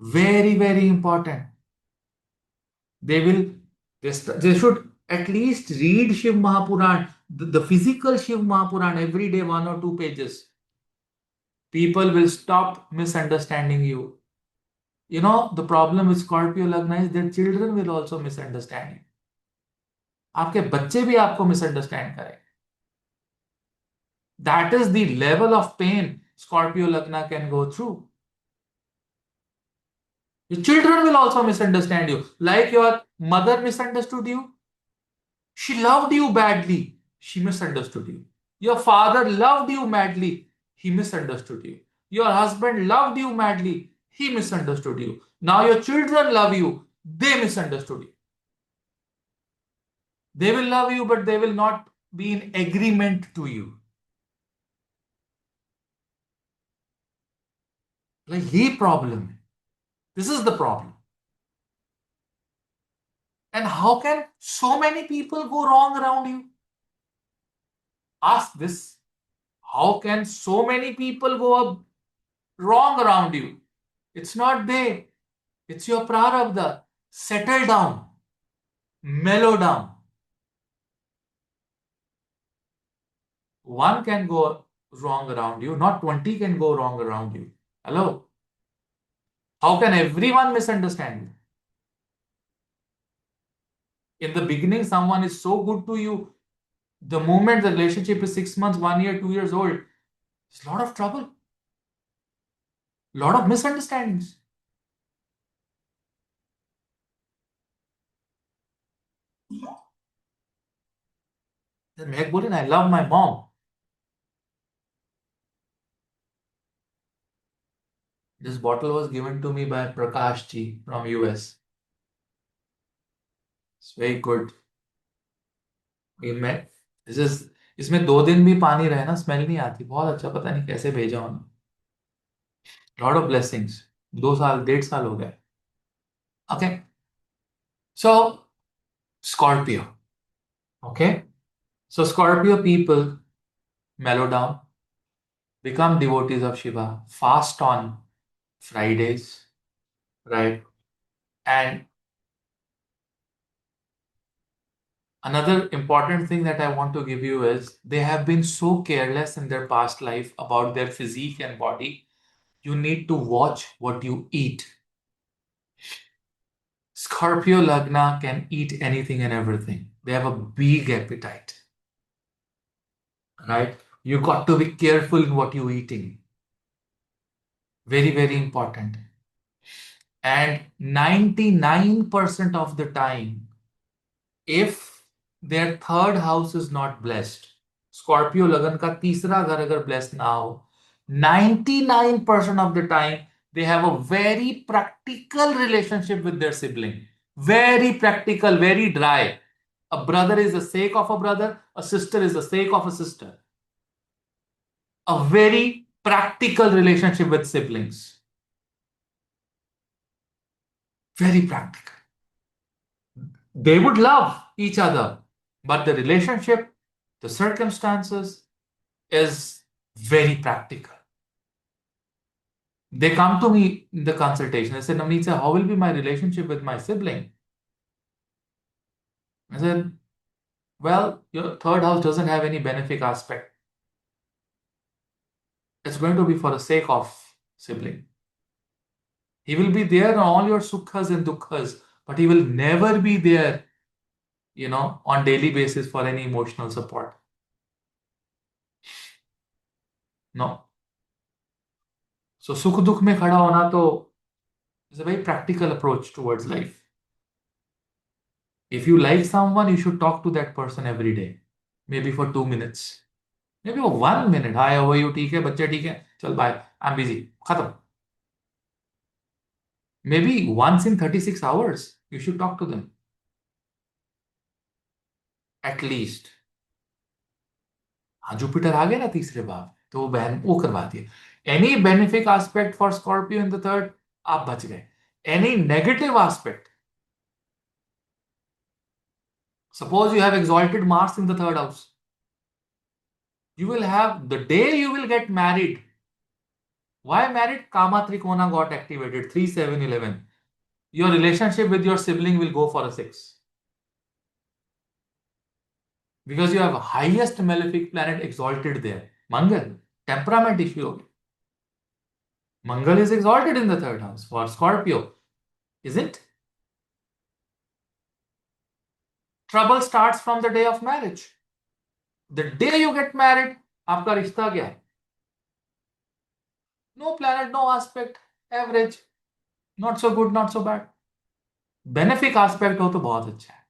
Very, very important. They will, they should at least read Shiv Mahapuran, the physical Shiv Mahapuran every day, 1 or 2 pages. People will stop misunderstanding you. You know, the problem with Scorpio Lagna is that children will also misunderstand you. आपके बच्चे भी आपको misunderstand करें. That is the level of pain Scorpio Lagna can go through. Your children will also misunderstand you. Like your mother misunderstood you. She loved you badly. She misunderstood you. Your father loved you madly. He misunderstood you. Your husband loved you madly. He misunderstood you. Now your children love you. They misunderstood you. They will love you, but they will not be in agreement to you. Like, he problem. This is the problem. And how can so many people go wrong around you? Ask this. How can so many people go wrong around you? It's not they. It's your prarabdha. Settle down. Mellow down. One can go wrong around you, not 20 can go wrong around you. Hello? How can everyone misunderstand you? In the beginning, someone is so good to you. The moment the relationship is 6 months, 1 year, 2 years old, there's a lot of trouble, a lot of misunderstandings. Then Meg Bolin, I love my mom. This bottle was given to me by Prakash ji from US. It's very good. मैं this is इसमें 2 दिन भी पानी रहे ना smell नहीं आती बहुत अच्छा पता नहीं कैसे भेजा उन्होंने लॉट ऑफ ब्लेसिंग्स 2 साल 1.5 साल हो गए okay so Scorpio okay so Scorpio people mellow down become devotees of Shiva fast on Fridays right and another important thing that I want to give you is they have been so careless in their past life about their physique and body. You need to watch what you eat. Scorpio Lagna can eat anything and everything. They have a big appetite. Right? You got to be careful in what you're eating. Very, very important. And 99% of the time, if their third house is not blessed, Scorpio Lagan ka तीसरा घर अगर blessed ना हो, 99% of the time they have a very practical relationship with their sibling. Very practical, very dry. A brother is the sake of a brother, a sister is the sake of a sister. A very practical relationship with siblings. Very practical. They would love each other, but the relationship, the circumstances is very practical. They come to me in the consultation. I said, Navneet, sir, how will be my relationship with my sibling? I said, well, your third house doesn't have any benefic aspect. It's going to be for the sake of sibling. He will be there on all your sukhas and dukkhas, but he will never be there, on daily basis for any emotional support. No. So sukh dukh mein khada hona to is a very practical approach towards life. If you like someone, you should talk to that person every day. Maybe for 2 minutes. Maybe for 1 minute. Hi, how are you? ठीक है बच्चे ठीक है चल bye. I'm busy. खत्म. Maybe once in 36 hours, you should talk to them. At least. हाँ Jupiter आ गया ना तीसरे भाव तो वो बहन वो करवा दिए any benefic aspect for Scorpio in the third आप बच गए any negative aspect suppose you have exalted Mars in the third house you will have the day you will get married why married Kama Trikona got activated 3 7 11 your relationship with your sibling will go for a 6 because you have highest malefic planet exalted there Mangal temperament issue Mangal is exalted in the third house for Scorpio, isn't? Trouble starts from the day of marriage. The day you get married, आपका रिश्ता क्या है? No planet, no aspect, average, not so good, not so bad. Benefic aspect हो तो बहुत अच्छा है.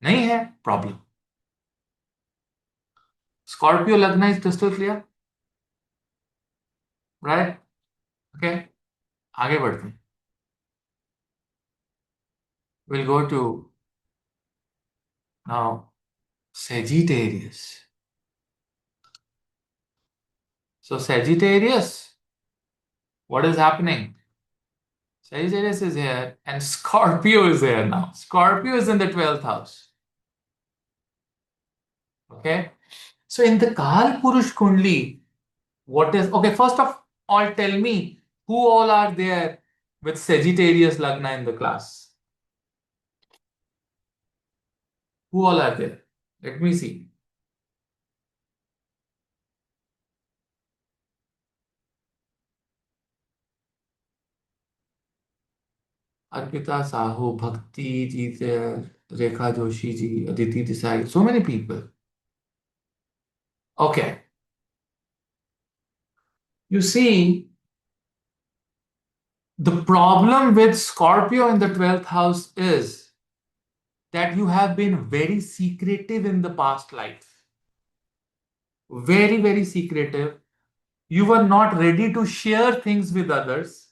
नहीं है, problem. Scorpio Lagna is crystal clear, right? Okay. आगे बढ़ते हैं. We'll go to now Sagittarius. So Sagittarius, what is happening? Sagittarius is here and Scorpio is here now. Scorpio is in the 12th house. Okay. So in the Kal Purush Kundli, what is okay? First of all, tell me who all are there with Sagittarius Lagna in the class? Who all are there? Let me see. Arpita Sahu, Bhakti ji there, Rekha Joshi ji, Aditi Desai, so many people. Okay. You see, the problem with Scorpio in the 12th house is that you have been very secretive in the past life. Very, very secretive. You were not ready to share things with others.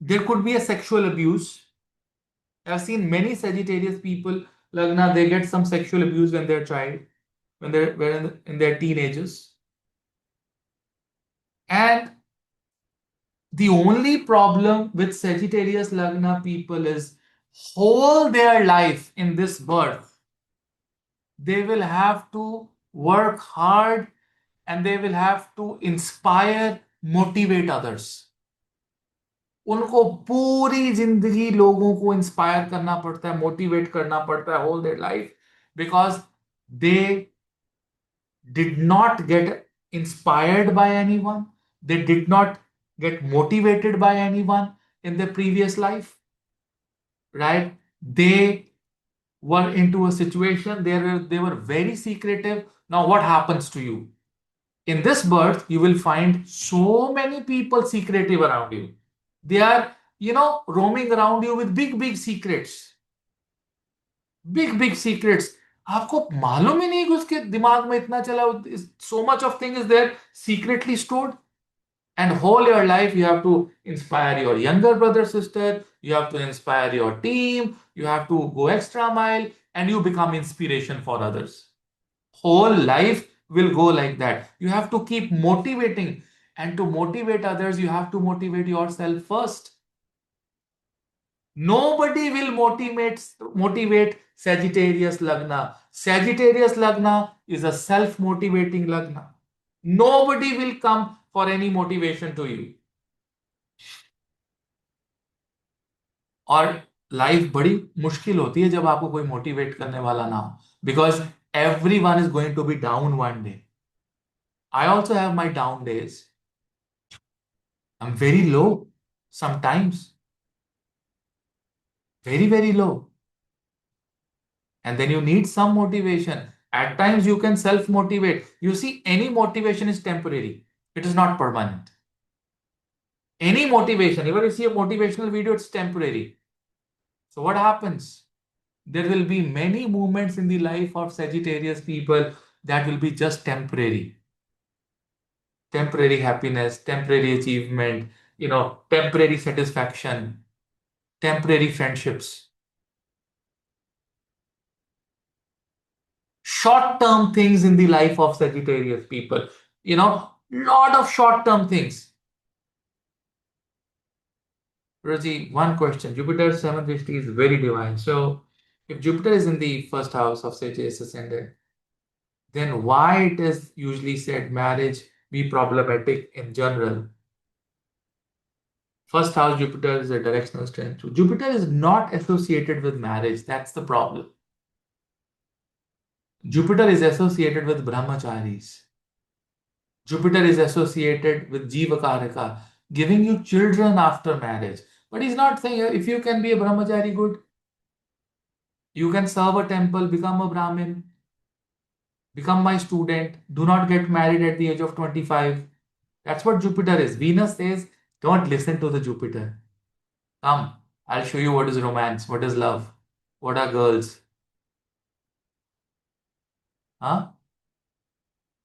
There could be a sexual abuse. I've seen many Sagittarius people, Lagna, they get some sexual abuse when they're child, when they're in their teenagers. And the only problem with Sagittarius Lagna people is whole their life in this birth, they will have to work hard and they will have to inspire, motivate others. उनको पूरी जिंदगी लोगों को inspire करना पड़ता है motivate करना पड़ता है whole their life because they did not get inspired by anyone they did not get motivated by anyone in their previous life right they were into a situation they were very secretive now what happens to you in this birth you will find so many people secretive around you they are roaming around you with big secrets big secrets आपको मालूम ही नहीं कि उसके दिमाग में इतना चला so much of thing is there secretly stored and whole your life you have to inspire your younger brother sister you have to inspire your team you have to go extra mile and you become inspiration for others whole life will go like that. You have to keep motivating. And to motivate others, you have to motivate yourself first. Nobody will motivate Sagittarius Lagna. Sagittarius Lagna is a self-motivating Lagna. Nobody will come for any motivation to you. और life बड़ी मुश्किल होती है जब आपको कोई motivate करने वाला ना हो, because everyone is going to be down one day. I also have my down days. I am very low sometimes, very very low, and then you need some motivation. At times you can self motivate. You see, any motivation is temporary, it is not permanent. Any motivation, even if you see a motivational video, it's temporary. So what happens? There will be many moments in the life of Sagittarius people that will be just temporary. Temporary happiness, temporary achievement, temporary satisfaction, temporary friendships. Short-term things in the life of Sagittarius people. Lot of short-term things. Roji, one question. Jupiter's seventh dynasty is very divine. So, if Jupiter is in the first house of Sagittarius ascendant, then why it is usually said marriage be problematic in general? First house Jupiter is a directional strength. So Jupiter is not associated with marriage. That's the problem. Jupiter is associated with brahmacharis. Jupiter is associated with jivakarika, giving you children after marriage. But he's not saying if you can be a brahmachari, good. You can serve a temple, become a Brahmin, become my student. Do not get married at the age of 25. That's what Jupiter is. Venus says, don't listen to the Jupiter. Come, I'll show you what is romance, what is love, what are girls. Huh?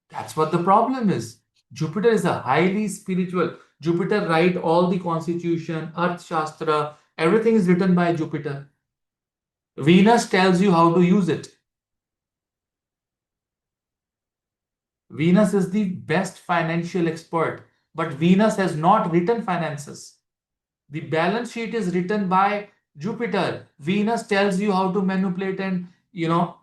That's what the problem is. Jupiter is a highly spiritual. Jupiter write all the constitution, earth shastra, everything is written by Jupiter. Venus tells you how to use it. Venus is the best financial expert, but Venus has not written finances. The balance sheet is written by Jupiter. Venus tells you how to manipulate and,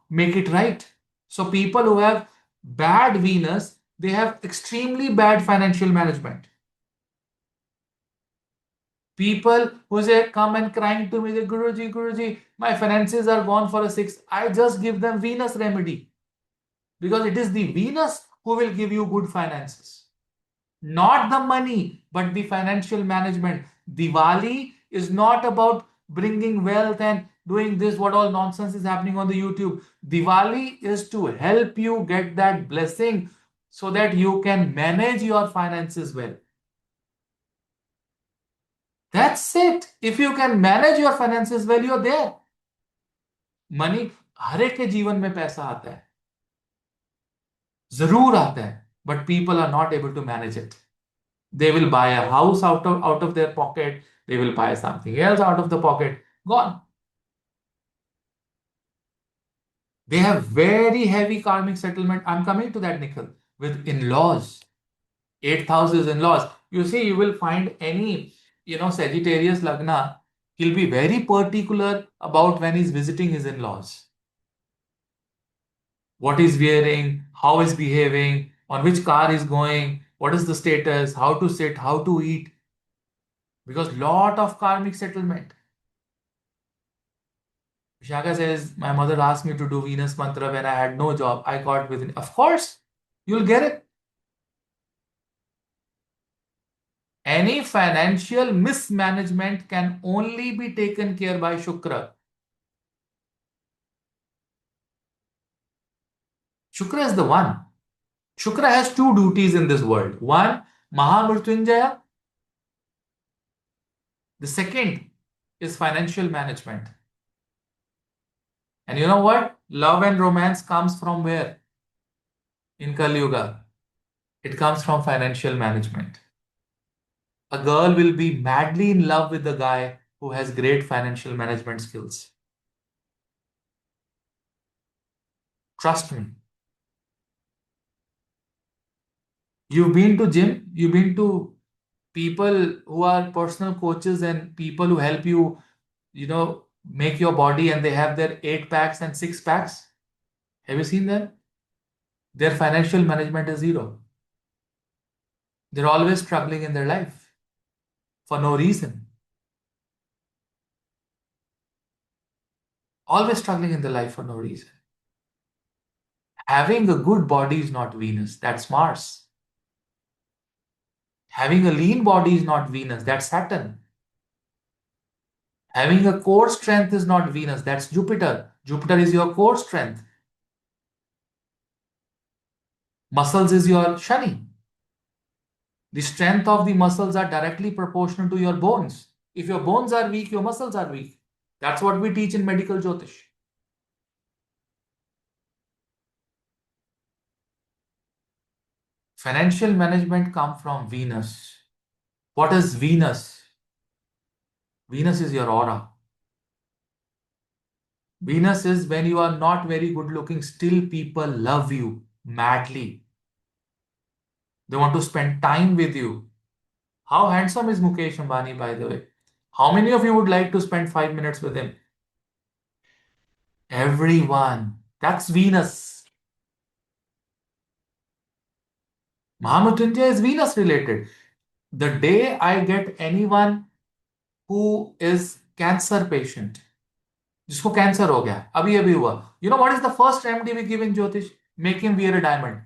make it right. So people who have bad Venus, they have extremely bad financial management. People who say, come and crying to me, Guruji, my finances are gone for a 6. I just give them Venus remedy. Because it is the Venus who will give you good finances. Not the money, but the financial management. Diwali is not about bringing wealth and doing this, what all nonsense is happening on the YouTube. Diwali is to help you get that blessing so that you can manage your finances well. That's it. If you can manage your finances well, you're there. Money, हर एक के जीवन में पैसा आता है, जरूर आता है, but people are not able to manage it. They will buy a house out of their pocket. They will buy something else out of the pocket. Gone. They have very heavy karmic settlement. I'm coming to that, Nikhil, with in-laws. 8th house is in-laws. You see, you will find any, Sagittarius Lagna, he'll be very particular about when he's visiting his in-laws. What he's wearing, how he's behaving, on which car he's going, what is the status, how to sit, how to eat. Because lot of karmic settlement. Vishaka says, my mother asked me to do Venus Mantra when I had no job. I got within. Of course, you'll get it. Any financial mismanagement can only be taken care by Shukra. Shukra is the one. Shukra has two duties in this world. One, Mahamrityunjaya. The second is financial management. And you know what? Love and romance comes from where? In Kali Yuga. It comes from financial management. A girl will be madly in love with the guy who has great financial management skills. Trust me. You've been to gym, you've been to people who are personal coaches and people who help you, make your body, and they have their 8 packs and 6 packs. Have you seen them? Their financial management is zero. They're always struggling in their life for no reason. Always struggling in their life for no reason. Having a good body is not Venus, that's Mars. Having a lean body is not Venus, that's Saturn. Having a core strength is not Venus, that's Jupiter. Jupiter is your core strength. Muscles is your Shani. The strength of the muscles are directly proportional to your bones. If your bones are weak, your muscles are weak. That's what we teach in medical Jyotish. Financial management come from Venus. What is Venus? Venus is your aura. Venus is when you are not very good looking, still people love you madly. They want to spend time with you. How handsome is Mukesh Ambani, by the way? How many of you would like to spend 5 minutes with him? Everyone. That's Venus. Mahamrityunjay is Venus related. The day I get anyone who is cancer patient, जिसको cancer हो गया अभी अभी हुआ, you know what is the first remedy we give in Jyotish? Make him wear a diamond.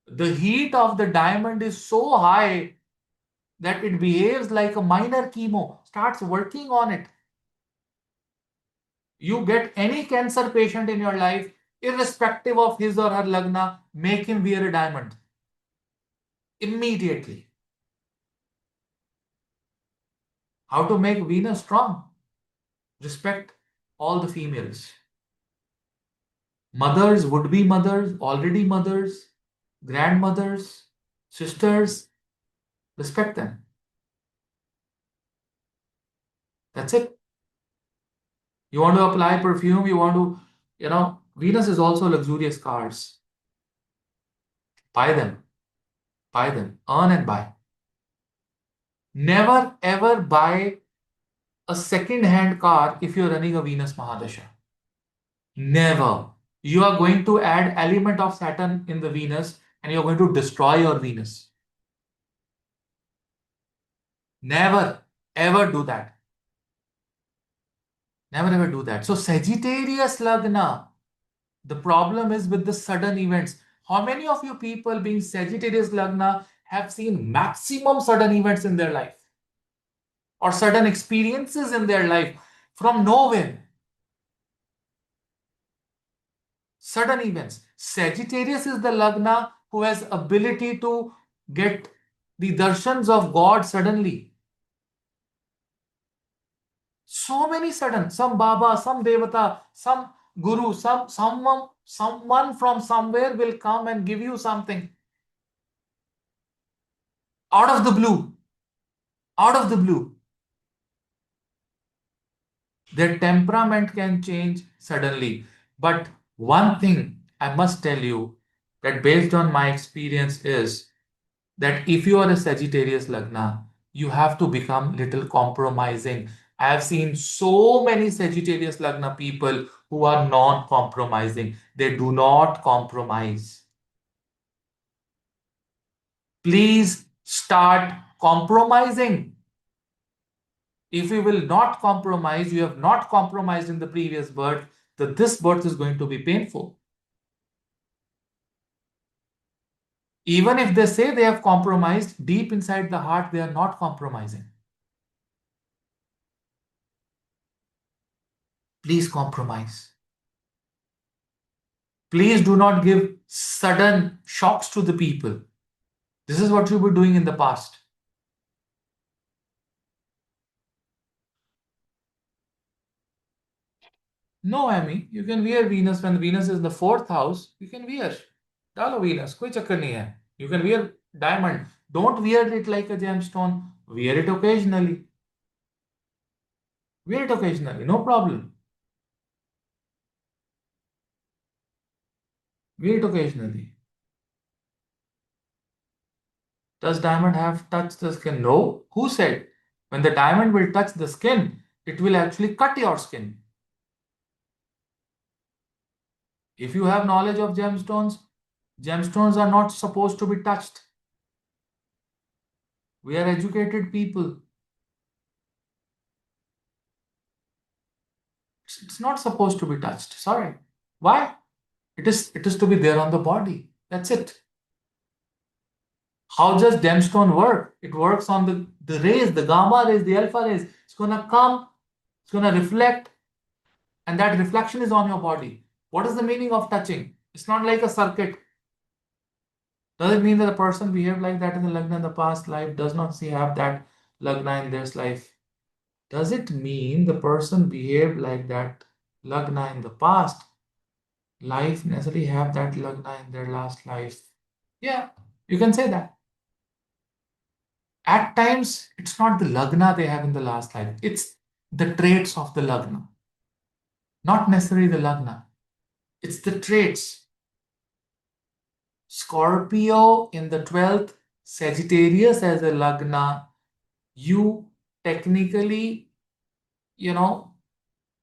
The heat of the diamond is so high that it behaves like a minor chemo, starts working on it. You get any cancer patient in your life, irrespective of his or her Lagna, make him wear a diamond immediately. How to make Venus strong? Respect all the females. Mothers, would be mothers, already mothers, grandmothers, sisters, respect them. That's it. You want to apply perfume, you want to, Venus is also luxurious cars. Buy them, earn and buy. Never ever buy a second hand car if you're running a Venus Mahadasha. Never. You are going to add element of Saturn in the Venus and you're going to destroy your Venus. Never ever do that. Never ever do that. So Sagittarius Lagna, the problem is with the sudden events. How many of you people being Sagittarius Lagna have seen maximum sudden events in their life? Or sudden experiences in their life from nowhere? Sudden events. Sagittarius is the Lagna who has ability to get the darshans of God suddenly. So many sudden, some Baba, some Devata, some Guru, someone from somewhere will come and give you something. Out of the blue. Out of the blue. Their temperament can change suddenly. But one thing I must tell you that based on my experience is that if you are a Sagittarius Lagna, you have to become little compromising. I have seen so many Sagittarius Lagna people who are non-compromising. They do not compromise. Please start compromising. If you will not compromise, you have not compromised in the previous birth, that this birth is going to be painful. Even if they say they have compromised, deep inside the heart, they are not compromising. Please compromise. Please do not give sudden shocks to the people. This is what you were doing in the past. No, Amy, you can wear Venus when Venus is in the fourth house. You can wear. Dalo Venus, कोई चक्कर नहीं है. You can wear diamond. Don't wear it like a gemstone. Wear it occasionally. Wear it occasionally, no problem. Wear it occasionally. Does diamond have touched the skin? No. Who said? When the diamond will touch the skin, it will actually cut your skin. If you have knowledge of gemstones, gemstones are not supposed to be touched. We are educated people. It's not supposed to be touched. Sorry. Why? It is to be there on the body. That's it. How does gemstone work? It works on the rays, the gamma rays, the alpha rays. It's gonna come, it's gonna reflect, and that reflection is on your body. What is the meaning of touching? It's not like a circuit. Does it mean that the person behaved like that in the Lagna in the past life does not see have that Lagna in this life? Does it mean the person behaved like that Lagna in the past life necessarily have that Lagna in their last life? Yeah, you can say that. At times, it's not the Lagna they have in the last life, it's the traits of the Lagna, not necessarily the Lagna. It's the traits. Scorpio in the 12th, Sagittarius as a Lagna, you technically, you know,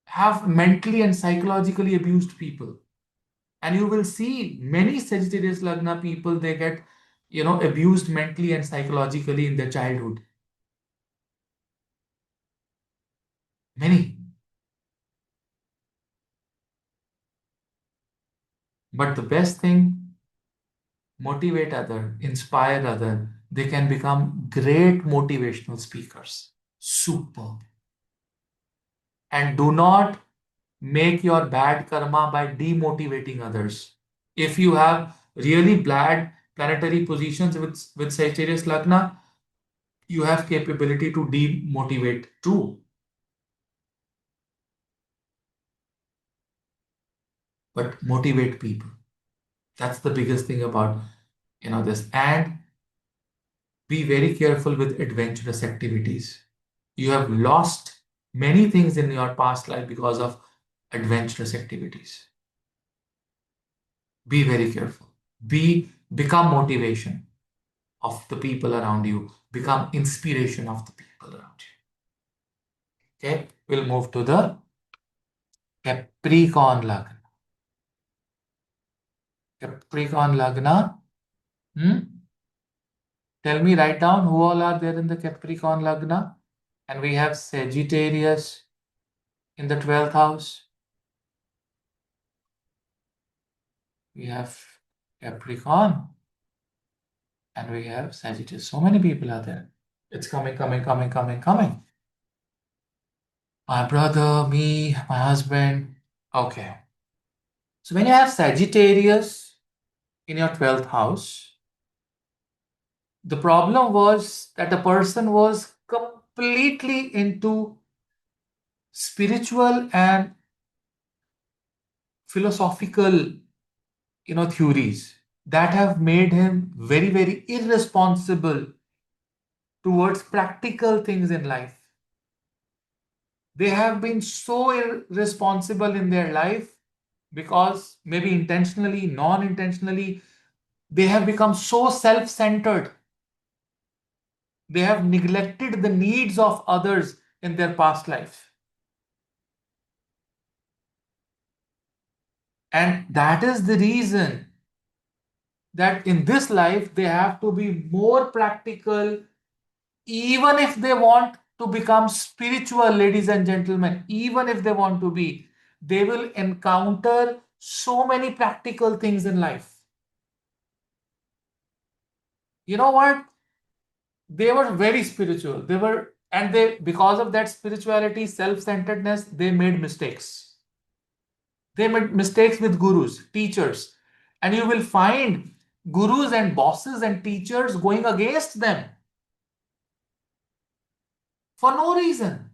have mentally and psychologically abused people. And you will see many Sagittarius Lagna people, they get, abused mentally and psychologically in their childhood. Many. But the best thing, motivate other, inspire other. They can become great motivational speakers. Superb. And do not make your bad karma by demotivating others. If you have really bad planetary positions with Sagittarius Lagna, you have capability to demotivate too. But motivate people. That's the biggest thing about this. And be very careful with adventurous activities. You have lost many things in your past life because of adventurous activities. Be very careful. Become motivation of the people around you. Become inspiration of the people around you. Okay, we'll move to the Capricorn Lagna. Capricorn Lagna. Tell me, write down who all are there in the Capricorn Lagna. And we have Sagittarius in the 12th house. We have Capricorn. And we have Sagittarius. So many people are there. It's coming, coming, coming, coming, coming. My brother, me, my husband. Okay. So when you have Sagittarius in your 12th house, the problem was that the person was completely into spiritual and philosophical, theories that have made him very, very irresponsible towards practical things in life. They have been so irresponsible in their life because maybe intentionally, non-intentionally, they have become so self-centered. They have neglected the needs of others in their past life. And that is the reason that in this life they have to be more practical, even if they want to become spiritual, ladies and gentlemen. Even if they want to be, they will encounter so many practical things in life. You know what? They were very spiritual. Because of that spirituality, self-centeredness, they made mistakes. They made mistakes with gurus, teachers. And you will find gurus and bosses and teachers going against them for no reason.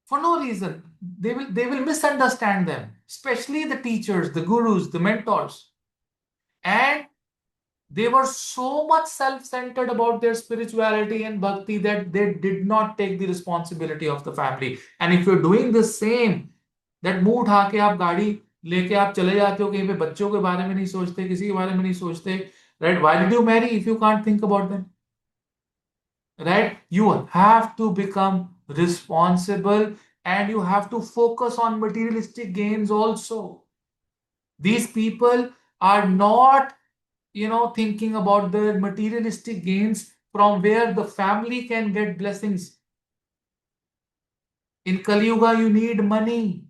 For no reason. They will misunderstand them, especially the teachers, the gurus, the mentors. And they were so much self-centered about their spirituality and bhakti that they did not take the responsibility of the family. And if you're doing the same, that मुंह उठा के आप गाड़ी लेके आप चले जाते हो कहीं पे, बच्चों के बारे में नहीं सोचते, किसी के बारे में नहीं सोचते, Right? Why did you marry if you can't think about them? Right? You have to become responsible, and you have to focus on materialistic gains also. These people are not, thinking about the materialistic gains from where the family can get blessings. In Kali Yuga, you need money.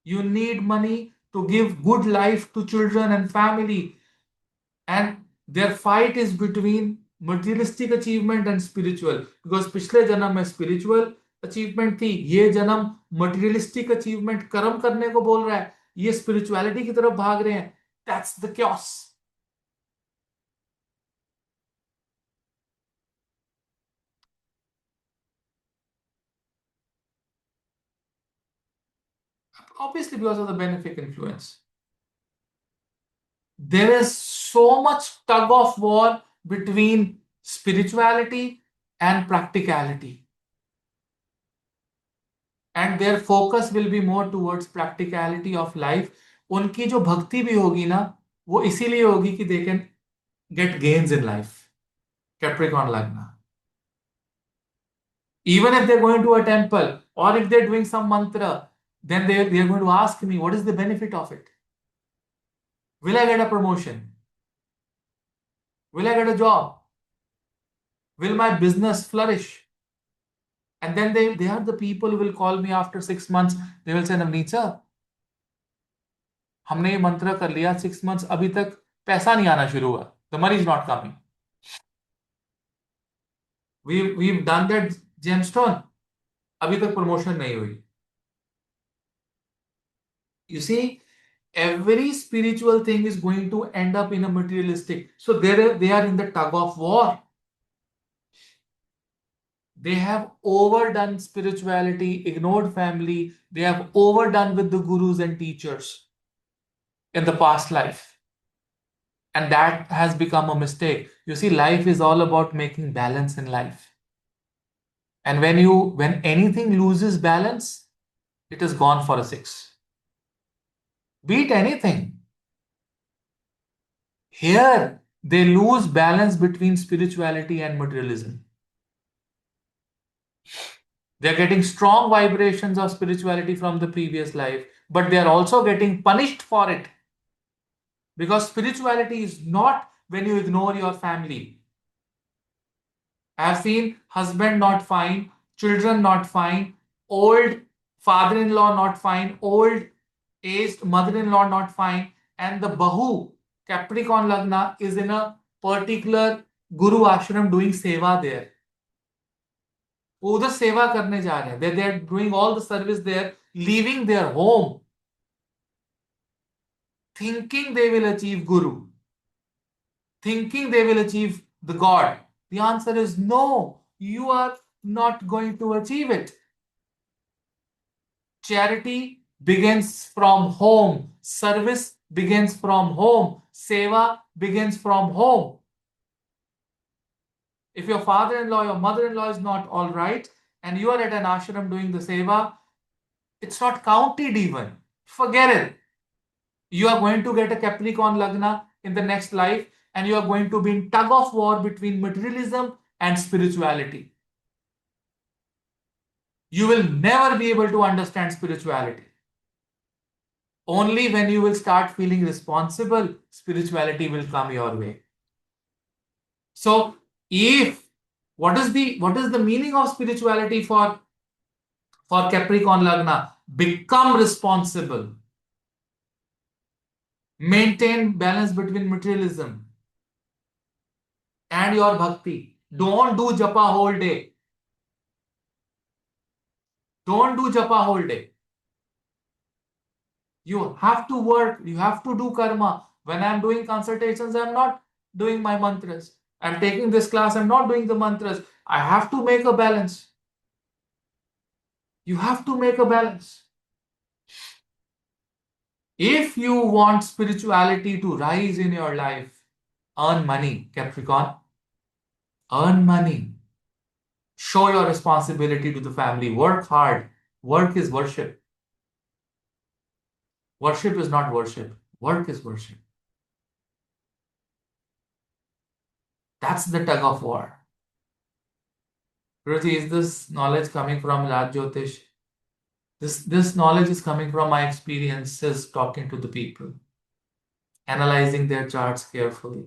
You need money to give good life to children and family. And their fight is between materialistic achievement and spiritual. Because पिछले जन्म में spiritual achievement थी, ये जन्म materialistic achievement कर्म करने को बोल रहा है, ये spirituality की तरफ भाग रहे हैं. That's the chaos. Obviously, because of the benefic influence. There is so much tug of war between spirituality and practicality. And their focus will be more towards practicality of life. उनकी जो भक्ति भी होगी ना, वो इसीलिए होगी कि they can get gains in life. Capricorn Lagna. Even if they're going to a temple or if they're doing some mantra, then they're going to ask me, what is the benefit of it? Will I get a promotion? Will I get a job? Will my business flourish? And then they are the people who will call me after 6 months. They will say, Navneet sir, हमने ये मंत्र कर लिया 6 months, अभी तक पैसा नहीं आना शुरू हुआ. The money is not coming. We've done that gemstone, अभी तक promotion नहीं हुई. You see, every spiritual thing is going to end up in a materialistic. So they are in the tug of war. They have overdone spirituality, ignored family. They have overdone with the gurus and teachers in the past life. And that has become a mistake. You see, life is all about making balance in life. And when anything loses balance, it is gone for a six. Beat anything. Here, they lose balance between spirituality and materialism. They're getting strong vibrations of spirituality from the previous life, but they are also getting punished for it. Because spirituality is not when you ignore your family. I've seen husband not fine, children not fine, old father-in-law not fine, old aged mother-in-law not fine, and the Bahu, Capricorn Lagna, is in a particular Guru ashram doing seva there. वो उधर सेवा करने जा रहे हैं. They are doing all the service there, leaving their home, thinking they will achieve Guru, thinking they will achieve the God. The answer is no, you are not going to achieve it. Charity begins from home, service begins from home, seva begins from home. If your father-in-law, your mother-in-law is not all right, and you are at an ashram doing the seva, it's not counted even. Forget it. You are going to get a Capricorn Lagna in the next life, and you are going to be in tug of war between materialism and spirituality. You will never be able to understand spirituality. Only when you will start feeling responsible, spirituality will come your way. So, what is the meaning of spirituality for Capricorn Lagna? Become responsible. Maintain balance between materialism and your bhakti. Don't do japa whole day. Don't do japa whole day. You have to work. You have to do karma. When I'm doing consultations, I'm not doing my mantras. I'm taking this class, I'm not doing the mantras. I have to make a balance. You have to make a balance. If you want spirituality to rise in your life, earn money, Capricorn. Earn money. Show your responsibility to the family. Work hard. Work is worship. Worship is not worship. Work is worship. That's the tug of war. Guruji, is this knowledge coming from Raj Jyotish? This knowledge is coming from my experiences talking to the people, analyzing their charts carefully.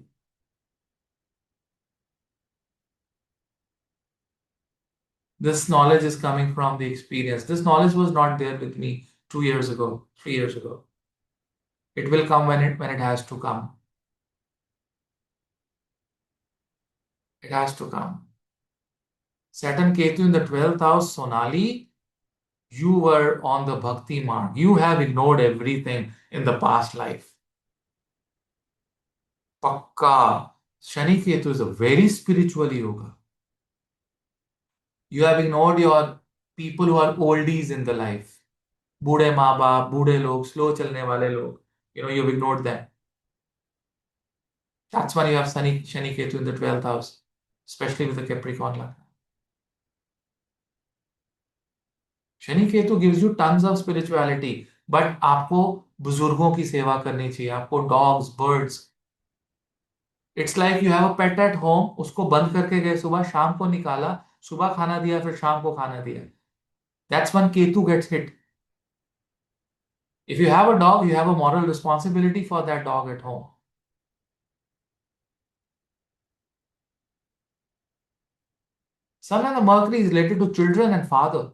This knowledge is coming from the experience. This knowledge was not there with me 2 years ago, 3 years ago. It will come when it has to come. It has to come. Saturn Ketu in the 12th house, Sonali, you were on the bhakti mark. You have ignored everything in the past life. Pakka. Shani Ketu is a very spiritual yoga. You have ignored your people who are oldies in the life. बूढ़े माँ बाप, बूढ़े लोग, slow चलने वाले लोग. You've ignored them. That's why you have Shani Ketu in the 12th house, especially with the Capricorn Lagna. Shani Ketu gives you tons of spirituality, but आपको बुजुर्गों की सेवा करनी चाहिए, आपको dogs, birds. It's like you have a pet at home, उसको बंद करके गए सुबह, शाम को निकाला, सुबह खाना दिया, फिर शाम को खाना दिया. That's when Ketu gets hit. If you have a dog, you have a moral responsibility for that dog at home. Sun and the Mercury is related to children and father.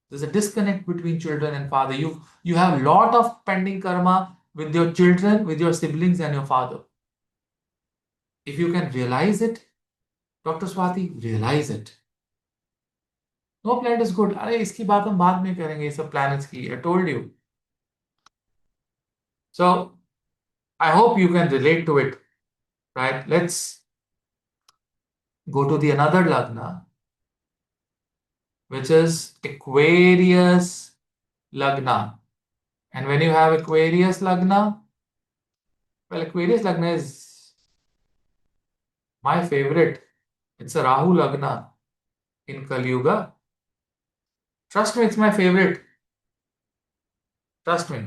There's a disconnect between children and father. You have a lot of pending karma with your children, with your siblings, and your father. If you can realize it, Dr. Swati, realize it. No planet is good. अरे इसकी बात हम बाद में करेंगे, सब planets की. I told you. So I hope you can relate to it, right? Let's go to the another Lagna, which is Aquarius Lagna. And when you have Aquarius Lagna, well, Aquarius Lagna is my favorite. It's a Rahu Lagna in Kali Yuga. Trust me, it's my favorite. Trust me.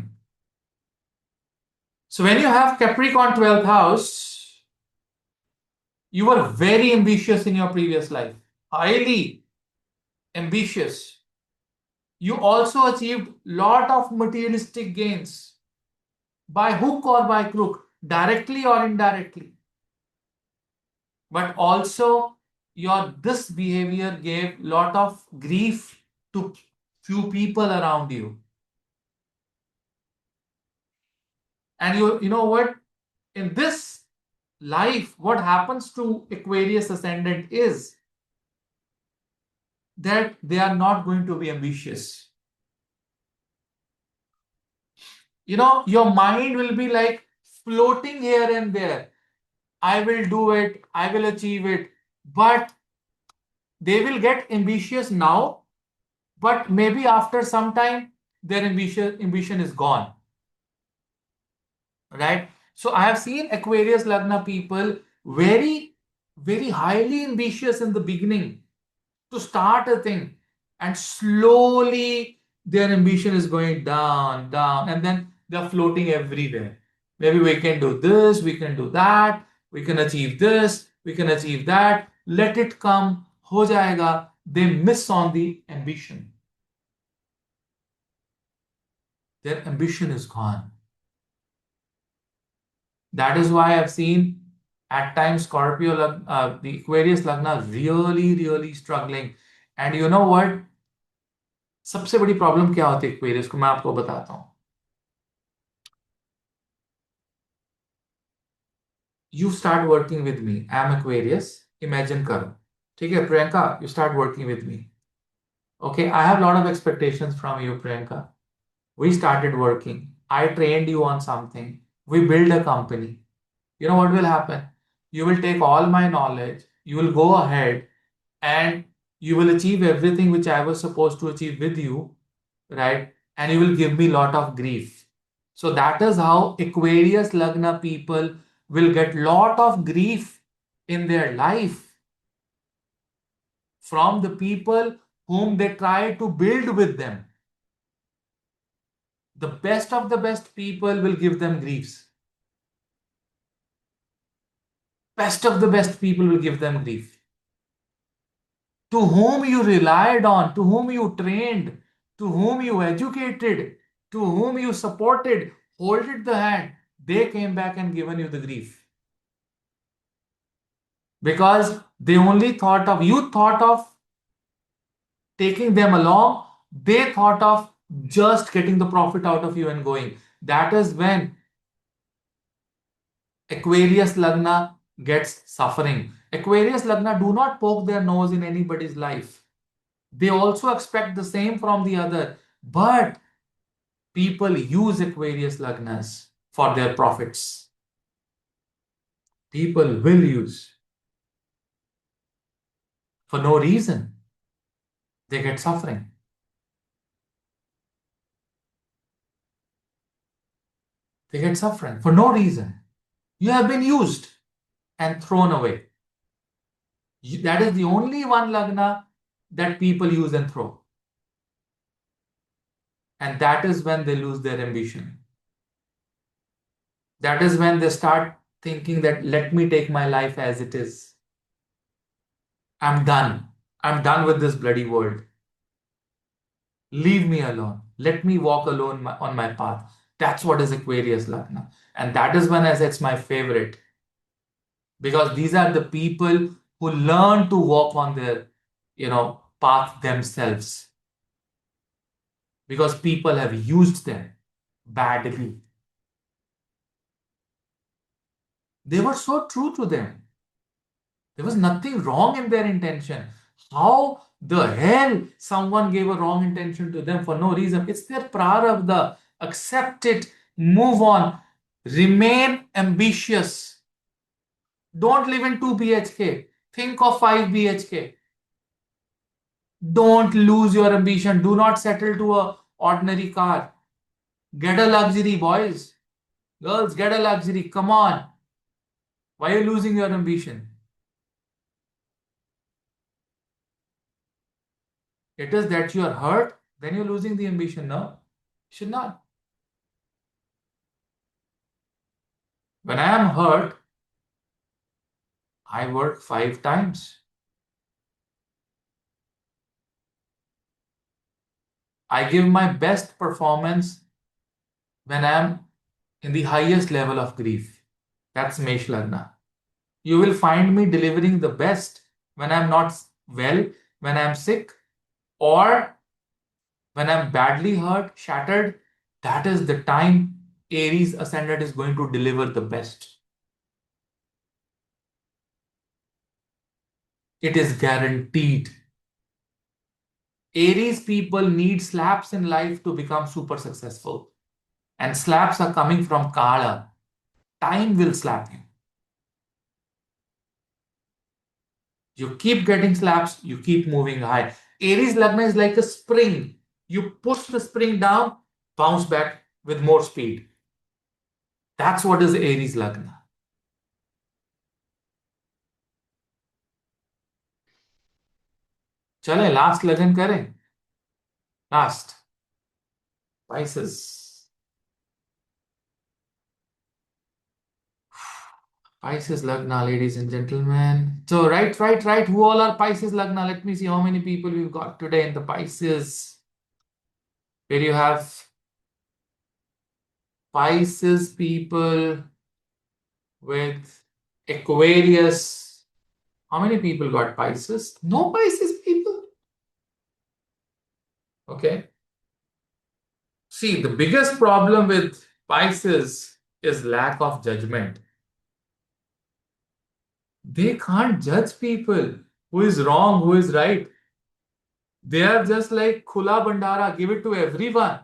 So when you have Capricorn 12th house, you were very ambitious in your previous life. Highly ambitious. You also achieved lot of materialistic gains by hook or by crook, directly or indirectly. But also your this behavior gave lot of grief to few people around you. And you know what? In this life, what happens to Aquarius ascendant is that they are not going to be ambitious. Your mind will be like floating here and there. I will do it, I will achieve it, but they will get ambitious now, but maybe after some time, their ambition is gone. Right? So I have seen Aquarius Lagna people very, very highly ambitious in the beginning to start a thing, and slowly their ambition is going down, down, and then they're floating everywhere. Maybe we can do this, we can do that, we can achieve this, we can achieve that. Let it come, ho jayega. They miss on the ambition. Their ambition is gone. That is why I've seen at times the Aquarius Lagna really, really struggling. And you know what? सबसे बड़ी problem क्या होती है Aquarius को, मैं आपको बताता हूं. You start working with me. I am Aquarius. Imagine करो. ठीक है Priyanka, you start working with me. Okay, I have a lot of expectations from you, Priyanka. We started working. I trained you on something. We build a company. You know what will happen? You will take all my knowledge, you will go ahead and you will achieve everything which I was supposed to achieve with you, right? And you will give me a lot of grief. So that is how Aquarius Lagna people will get lot of grief in their life from the people whom they try to build with them. The best of the best people will give them griefs. Best of the best people will give them grief. To whom you relied on, to whom you trained, to whom you educated, to whom you supported, holded the hand, they came back and given you the grief. Because they only thought of, you thought of taking them along, they thought of just getting the profit out of you and going. That is when Aquarius Lagna gets suffering. Aquarius Lagna do not poke their nose in anybody's life. They also expect the same from the other. But people use Aquarius Lagnas for their profits. People will use for no reason. They get suffering. They get suffering for no reason. You have been used and thrown away. That is the only one Lagna that people use and throw. And that is when they lose their ambition. That is when they start thinking that let me take my life as it is. I'm done. I'm done with this bloody world. Leave me alone. Let me walk alone on my path. That's what is Aquarius Lagna. And that is when I say it's my favorite. Because these are the people who learn to walk on their, path themselves. Because people have used them badly. They were so true to them. There was nothing wrong in their intention. How the hell someone gave a wrong intention to them for no reason? It's their prarabdha. Accept it, move on, remain ambitious. Don't live in 2 BHK. Think of 5 BHK. Don't lose your ambition. Do not settle to a ordinary car. Get a luxury, boys. Girls, get a luxury. Come on. Why are you losing your ambition? It is that you are hurt, then you're losing the ambition. No, should not. When I am hurt, I work 5 times. I give my best performance when I am in the highest level of grief. That's Mesh Lagna. You will find me delivering the best when I'm not well, when I'm sick, or when I'm badly hurt, shattered. That is the time Aries Ascendant is going to deliver the best. It is guaranteed. Aries people need slaps in life to become super successful. And slaps are coming from Kala. Time will slap you. You keep getting slaps, you keep moving high. Aries Lagna is like a spring. You push the spring down, bounce back with more speed. That's what is Aries Lagna. चलें last लगन करें. Last. Pisces. Pisces Lagna, ladies and gentlemen. So, right. Who all are Pisces Lagna? Let me see how many people we've got today in the Pisces. Where you have Pisces people with Aquarius. How many people got Pisces? No Pisces people. Okay. See, the biggest problem with Pisces is lack of judgment. They can't judge people. Who is wrong, who is right. They are just like Khula Bandara, give it to everyone.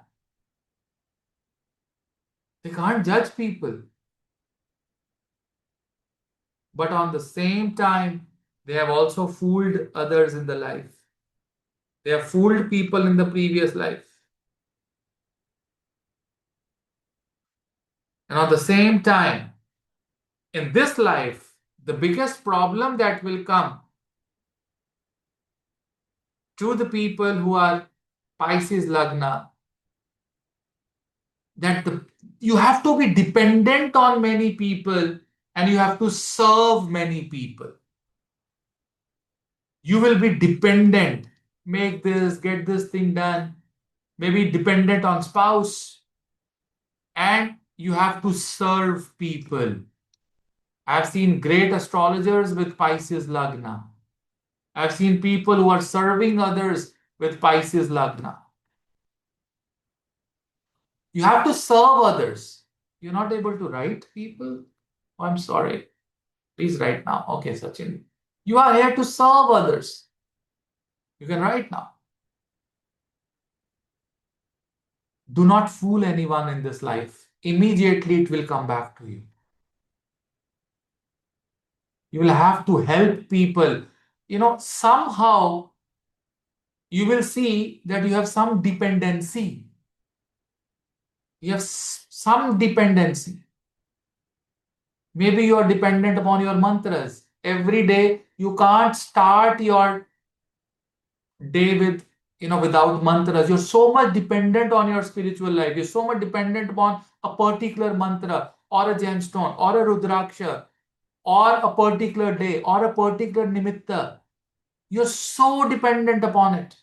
They can't judge people. But on the same time, they have also fooled others in the life. They have fooled people in the previous life. And at the same time, in this life, the biggest problem that will come to the people who are Pisces Lagna, that you have to be dependent on many people and you have to serve many people. You will be dependent. Make this, get this thing done. Maybe dependent on spouse, and you have to serve people. I've seen great astrologers with Pisces Lagna. I've seen people who are serving others with Pisces Lagna. You have to serve others. You're not able to write people? Oh, I'm sorry. Please write now. Okay, Sachin. You are here to serve others. You can write now. Do not fool anyone in this life. Immediately it will come back to you. You will have to help people. Somehow you will see that you have some dependency. You have some dependency. Maybe you are dependent upon your mantras. Every day you can't start your day without mantras. You're so much dependent on your spiritual life. You're so much dependent upon a particular mantra or a gemstone or a rudraksha or a particular day or a particular nimitta. You're so dependent upon it.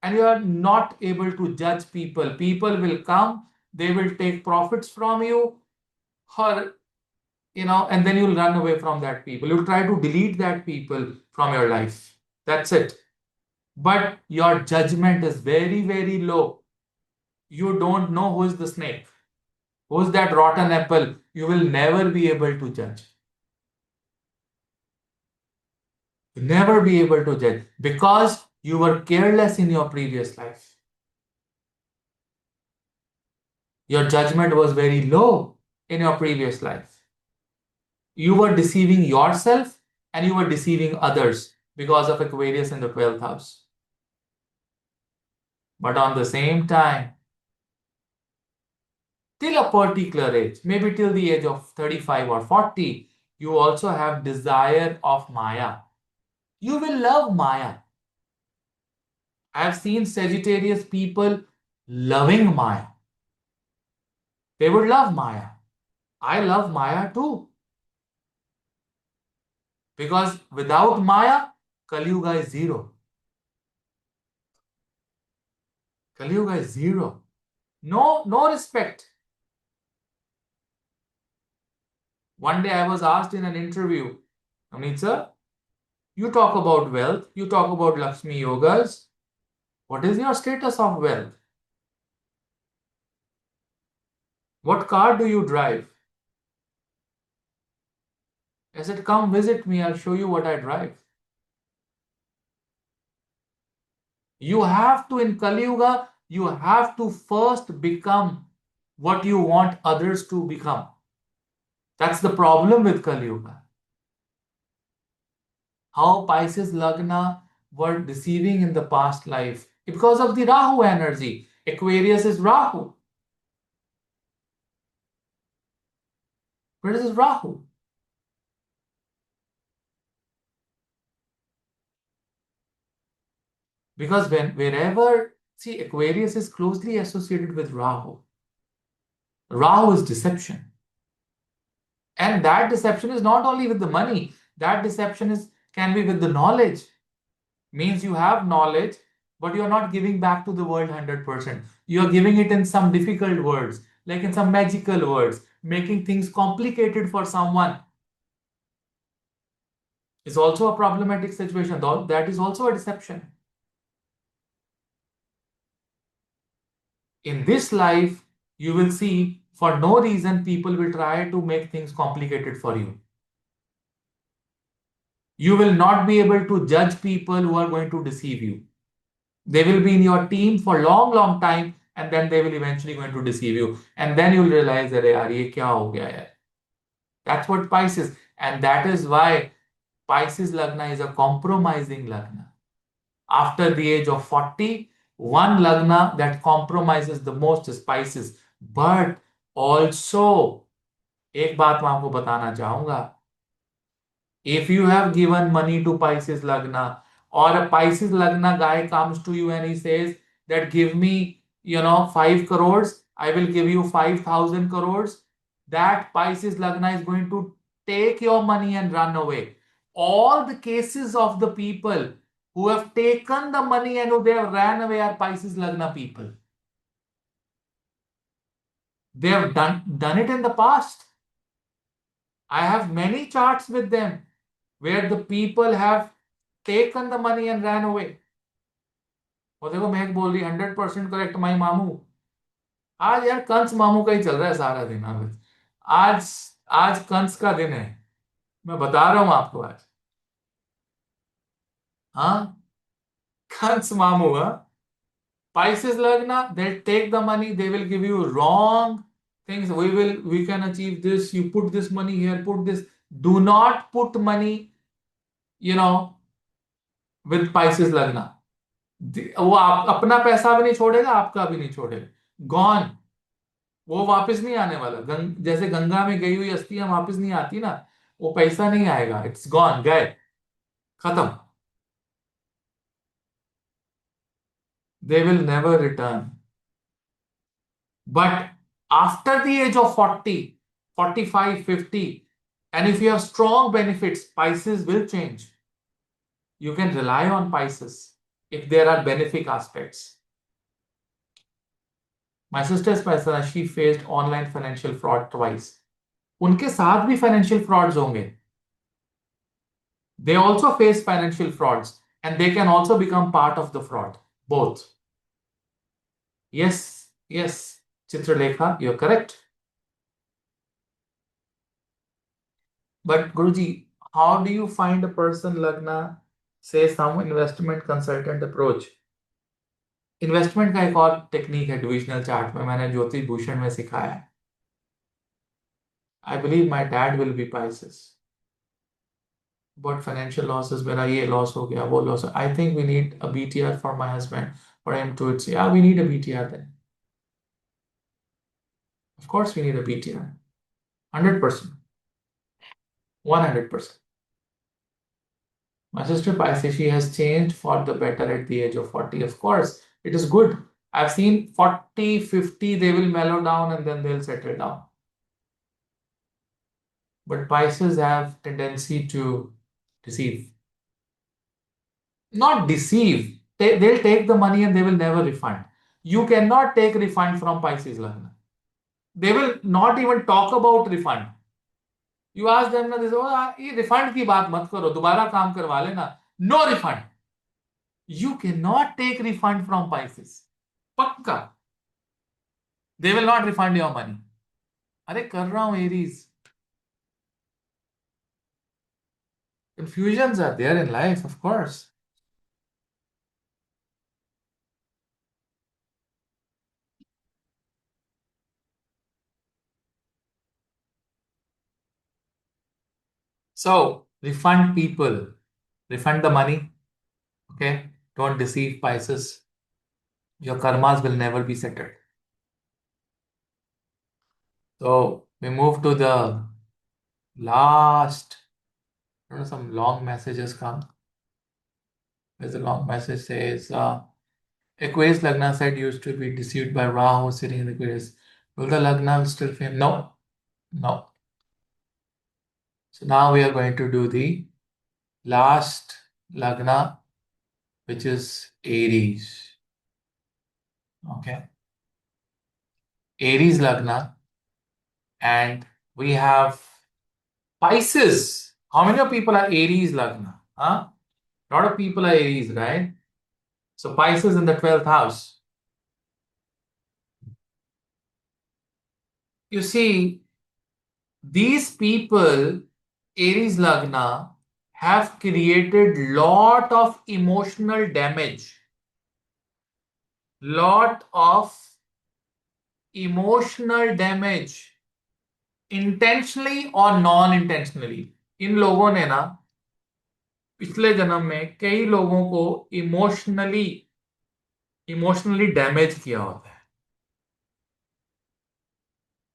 And you are not able to judge people. People will come, they will take profits from you, or and then you'll run away from that people. You'll try to delete that people from your life. That's it. But your judgment is very, very low. You don't know who is the snake, who's that rotten apple. You will never be able to judge. You'll never be able to judge because you were careless in your previous life. Your judgment was very low in your previous life. You were deceiving yourself and you were deceiving others because of Aquarius in the 12th house. But on the same time, till a particular age, maybe till the age of 35 or 40, you also have desire of Maya. You will love Maya. I have seen Sagittarius people loving Maya. They would love Maya. I love Maya too. Because without Maya, Kali Yuga is zero. Kali Yuga is zero. No respect. One day I was asked in an interview, Navneet sir, you talk about wealth, you talk about Lakshmi yogas. What is your status of wealth? What car do you drive? I said, come visit me, I'll show you what I drive. You have to, in Kali Yuga, you have to first become what you want others to become. That's the problem with Kali Yuga. How Pisces Lagna were deceiving in the past life because of the Rahu energy. Aquarius is Rahu. Where is Rahu? Because wherever, see, Aquarius is closely associated with Rahu. Rahu is deception. And that deception is not only with the money, that deception can be with the knowledge. Means you have knowledge, but you're not giving back to the world 100%. You're giving it in some difficult words, like in some magical words, making things complicated for someone. Is also a problematic situation. That is also a deception. In this life, you will see for no reason people will try to make things complicated for you. You will not be able to judge people who are going to deceive you. They will be in your team for long, long time, and then they will eventually going to deceive you. And then you'll realize that, yaar, ye kya ho gaya hai? That's what Pisces, and that is why Pisces Lagna is a compromising Lagna. After the age of 40, one Lagna that compromises the most is Pisces. But also, एक बात मैं आपको बताना चाहूंगा. If you have given money to Pisces Lagna, or a Pisces Lagna guy comes to you and he says that give me, 5 crores, I will give you 5,000 crores, that Pisces Lagna is going to take your money and run away. All the cases of the people who have taken the money and who they have ran away are Pisces Lagna people. They have done it in the past. I have many charts with them where the people have taken the money and ran away. और देखो महक बोल रही 100% correct माई मामू. आज यार कंस मामू का ही चल रहा है सारा दिन. आज आज कंस का दिन है. मैं बता रहा हूं आपको आज. हाँ, कंस मामू. हाँ, Pisces Lagna, they'll take the money, they will give you wrong things. We can achieve this. You put this money here, put this. Do not put money, you know, with Pisces Lagna. वो आप अपना पैसा भी नहीं छोड़ेगा, आपका भी नहीं छोड़ेगा. गॉन. वो वापस नहीं आने वाला. जैसे गंगा में गई हुई अस्थियां वापस नहीं आती ना, वो पैसा नहीं आएगा. इट्स गॉन, गए, खत्म. They will never return. But after the age of 40, 45, 50, and if you have strong benefits, Pisces will change. You can rely on Pisces if there are benefic aspects. My sister's Pisces, she faced online financial fraud twice. उनके साथ भी financial frauds होंगे. They also face financial frauds and they can also become part of the fraud. Both. Yes, yes, Chitralekha, you're correct. But Guruji, how do you find a person Lagna, say some investment consultant approach? Investment का एक और technique है divisional chart में, मैंने ज्योतिष भूषण में सिखाया है. I believe my dad will be Pisces. But financial losses, मेरा ये लॉस हो गया, वो loss. I think we need a BTR for my husband for him to it's. Yeah we need a BTR then. Of course we need a BTR. 100%. 100%. My sister Paisi, she has changed for the better at the age of 40. Of course, it is good. I've seen 40, 50, they will mellow down and then they'll settle down. But Pisces have tendency to deceive. Not deceive. They'll take the money and they will never refund. You cannot take refund from Pisces Lagna. They will not even talk about refund. You ask them, this, oh, ये refund की बात मत करो, दोबारा काम करवा लेना. No refund. You cannot take refund from Pisces. Pakka. They will not refund your money. अरे कर रहा हूं Aries. Confusions are there in life, of course. So refund people, refund the money. Okay, don't deceive Pisces. Your karmas will never be settled. So we move to the last. Some long messages come. There's a long message says, Aquarius Lagna said used to be deceived by Rahu sitting in Aquarius. Will the Lagna still fame? No, no. So now we are going to do the last Lagna, which is Aries. Okay. Aries Lagna. And we have Pisces. How many of people are Aries Lagna? Huh? A lot of people are Aries, right? So Pisces in the 12th house. You see, these people, Aries Lagna, have created lot of emotional damage. Lot of emotional damage. Intentionally or non-intentionally. इन लोगों ने ना पिछले जन्म में कई लोगों को emotionally damage किया होता है.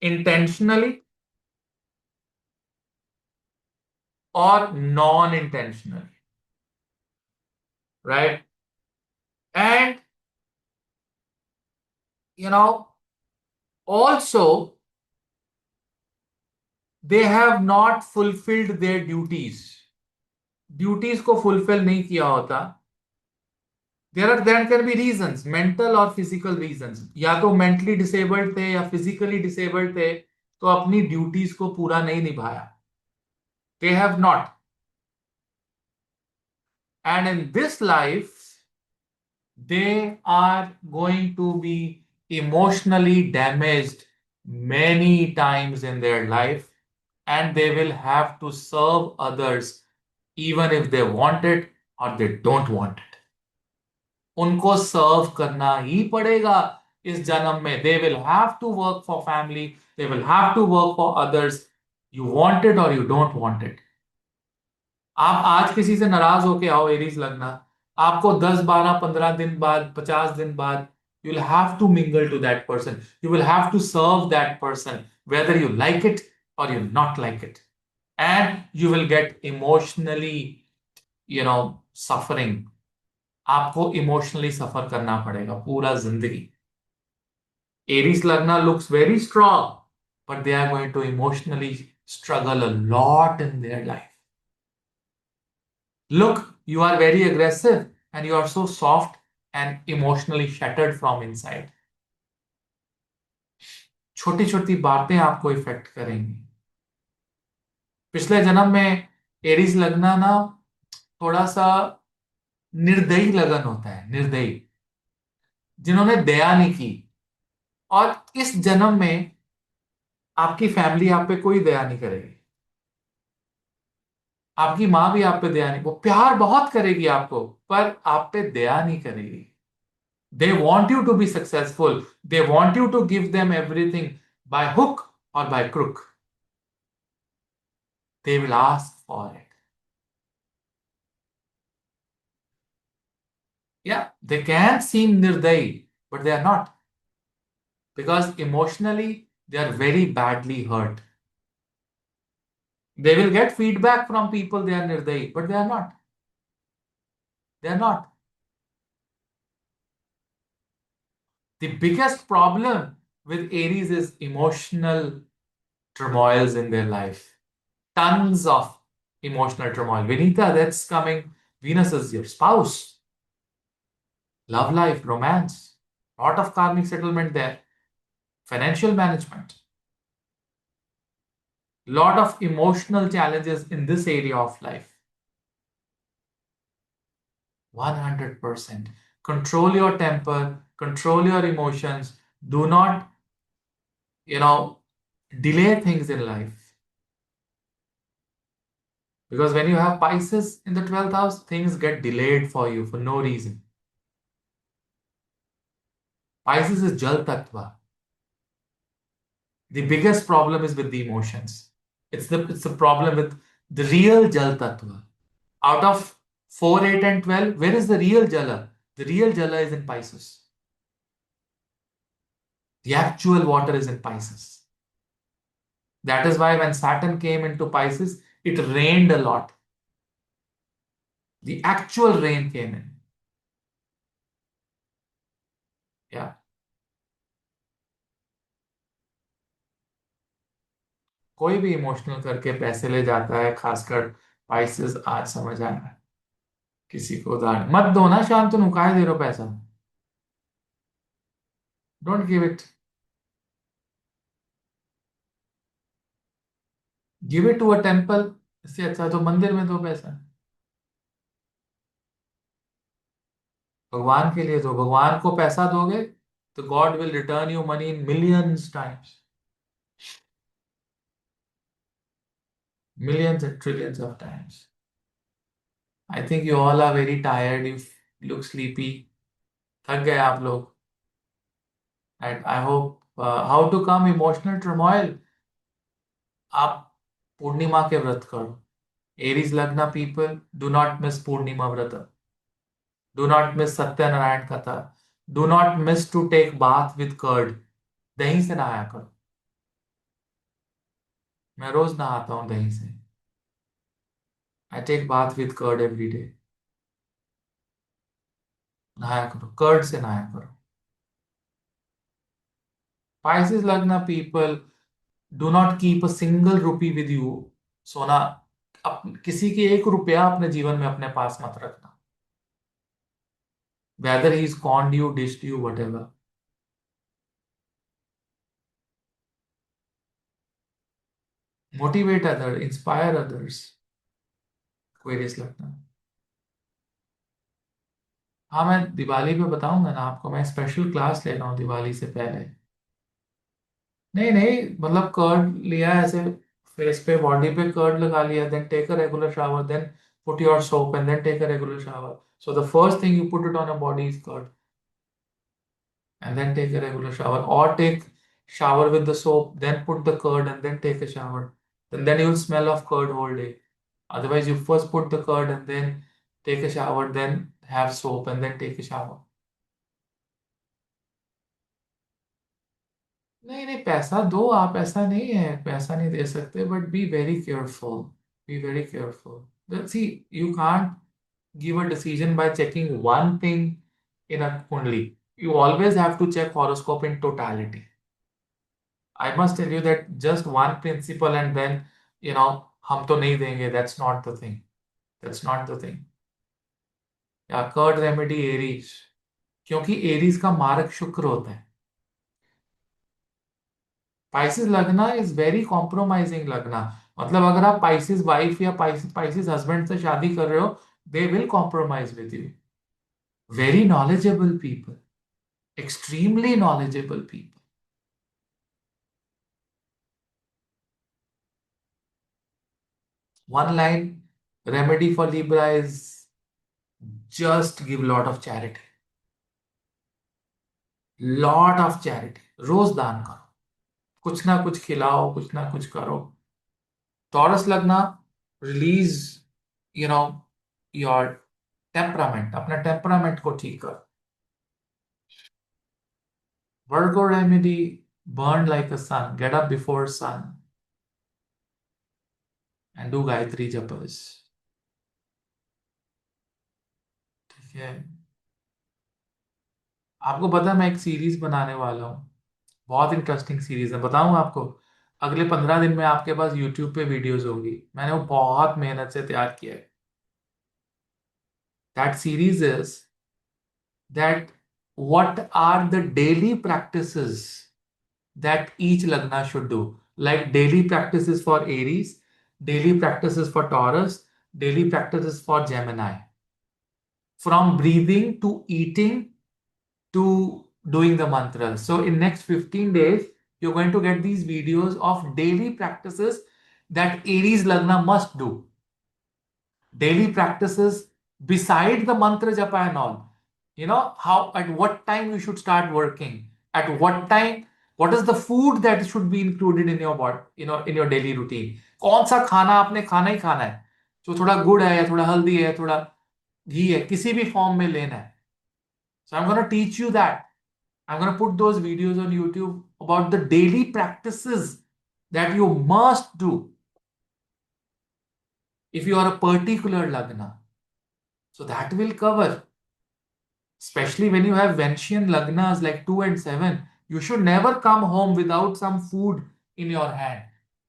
इंटेंशनली और non intentionally. Right. And you know also they have not fulfilled their duties, duties को फुलफिल नहीं किया होता। There can be reasons, mental और फिजिकल रीजंस, या तो मेंटली डिसेबल्ड थे या फिजिकली डिसेबल्ड थे, तो अपनी ड्यूटीज को पूरा नहीं निभाया। दे have not, and in this life they are going to be emotionally damaged many times in their life, and they will have to serve others even if they want it or they don't want it. उनको सर्व करना ही पड़ेगा इस जन्म में। They will have to work for family, they will have to work for others, you want it और you don't want it. आप आज किसी से नाराज होके आओ एरीज लगना, आपको 10 12 15 दिन बाद, 50 दिन बाद, you will have to mingle to that person, you will have to serve that person, whether you like it और you not like it, and you will get emotionally, you know, suffering. आपको emotionally suffer करना पड़ेगा पूरा जिंदगी। Aries लगना looks very strong, but they are going to emotionally struggle a lot in their life. Look, you are very aggressive and you are so soft and emotionally shattered from inside. छोटी छोटी बातें आपको effect करेंगी। पिछले जन्म में Aries लगना ना थोड़ा सा निर्दयी लगन होता है, निर्दयी, जिन्होंने दया नहीं की। और इस जन्म में आपकी फैमिली आप पे कोई दया नहीं करेगी, आपकी माँ भी आप पे दया नहीं, वो प्यार बहुत करेगी आपको, पर आप पे दया नहीं करेगी। They want you to be successful. They want you to give them everything by hook or by crook. They will ask for it. Yeah, they can seem nirdayi, but they are not. Because emotionally, they are very badly hurt. They will get feedback from people they are nirdayi, but they are not. They are not. The biggest problem with Aries is emotional turmoils in their life. Tons of emotional turmoil. Vinita, that's coming. Venus is your spouse. Love life, romance, lot of karmic settlement there, financial management, lot of emotional challenges in this area of life. 100%. Control your temper, control your emotions. Do not, you know, delay things in life. Because when you have Pisces in the 12th house, things get delayed for you for no reason. Pisces is Jal Tattva. The biggest problem is with the emotions. It's the problem with the real Jal Tattva. Out of 4, 8, and 12, where is the real Jala? The real Jala is in Pisces. The actual water is in Pisces. That is why when Saturn came into Pisces, it rained a lot. The actual rain came in. Yeah. कोई भी emotional करके पैसे ले जाता है, खासकर Pisces, आज समझ आ रहा है। किसी को उधार मत दो ना, शाम तुम काहे दे रहे हो पैसा? Don't give it, give it to a temple. इससे अच्छा तो मंदिर में दो पैसा, भगवान के लिए दो। भगवान को पैसा दोगे तो God will return you money in millions times, millions and trillions of times. I think you all are very tired. You look sleepy. थक गए आप लोग. And I hope how to come emotional turmoil. आप पूर्णिमा के व्रत करो. Aries Lagna people, do not miss Purnima Vrata. Do not miss Satyanarayan Katha. Do not miss to take bath with curd. दही से नहाया करो. मैं रोज नहाता हूँ दही से. I take bath with curd every day. नहाया करो, कर्ड से नहाया करो. Pisces Lagna people, do not keep a single rupee with you. सोना, किसी की एक रुपया अपने जीवन में अपने पास मत रखना, whether he's conned you, dished you, whatever. Motivate others, inspire others, Aquarius लगना। हाँ, मैं दिवाली पे बताऊंगा ना आपको, मैं स्पेशल क्लास ले रहा हूँ दिवाली से पहले। नहीं नहीं, मतलब कर्ड लिया ऐसे, फेस पे बॉडी पे कर्ड लगा लिया, then take a regular shower, then put your soap and then take a regular shower. So the first thing you put it on a body is curd, and then take a regular shower, or take shower with the soap, then put the curd and then take a shower. Then you'll smell of curd whole day. Otherwise, you first put the curd and then take a shower, then have soap and then take a shower. नहीं नहीं, पैसा दो आप, ऐसा नहीं है, पैसा नहीं दे सकते, but be very careful, be very careful. See, you can't give a decision by checking one thing in a kundli. You always have to check horoscope in totality. I must tell you that just one principle and then, हम तो नहीं देंगे, that's not the thing. That's not the thing. या curd remedy Aries, क्योंकि Aries का mark शुक्र होता है। पाइसिस लगना इज वेरी कॉम्प्रोमाइजिंग लगना। मतलब अगर आप पाइसिस वाइफ या पाइसिस हस्बैंड से शादी कर रहे हो, they will compromise with you. Very knowledgeable people, extremely knowledgeable people. One line remedy for Libra is just give lot of charity. Lot of charity. रोज दान करो, कुछ ना कुछ खिलाओ, कुछ ना कुछ करो। टॉरस लगना, release you know your temperament, अपना टेम्परामेंट को ठीक करो। वर्गो remedy, burn like a sun, get up before sun and do Gayatri japas. ठीक है, आपको पता है मैं एक सीरीज बनाने वाला हूँ, बहुत इंटरेस्टिंग सीरीज है, बताऊं आपको। अगले 15 दिन में आपके पास यूट्यूब पे वीडियोस होगी, मैंने वो बहुत मेहनत से तैयार किया है। That series is that what are the daily practices that each lagna should do. Like daily practices for Aries, daily practices for Taurus, daily practices for Gemini, from breathing to eating to doing the mantras. So in next 15 days, you're going to get these videos of daily practices that Aries Lagna must do. Daily practices beside the mantra japa and all. You know, how, at what time you should start working, at what time, what is the food that should be included in your body, in your daily routine. कौन सा खाना आपने खाना ही खाना है, जो थोड़ा गुड़ है या थोड़ा हल्दी है, थोड़ा घी है, किसी भी फॉर्म में लेना है। So I'm going to teach you that. I'm going to put those videos on YouTube about the daily practices that you must do if you are a particular Lagna. So that will cover, especially when you have Vencian Lagnas like 2 and 7, you should never come home without some food in your hand.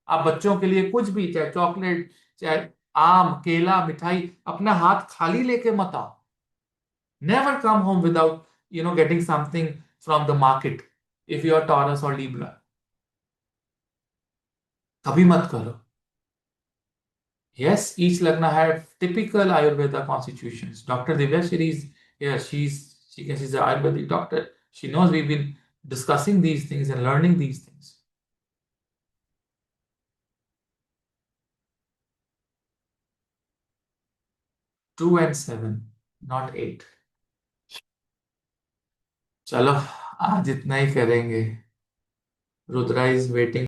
आप बच्चों के लिए कुछ भी, चाहे chocolate, चाहे आम, केला, मिठाई, अपना हाथ खाली लेके मत आओ। Never come home without, getting something from the market if you are Taurus or Libra. कभी मत करो। Yes, each Lagna have typical Ayurveda constitutions. Dr. Divyashri is here. She's an Ayurvedic doctor. She knows we've been discussing these things and learning these things. 2 and 7, not 8. चलो, आज इतना ही करेंगे। Rudra is waiting.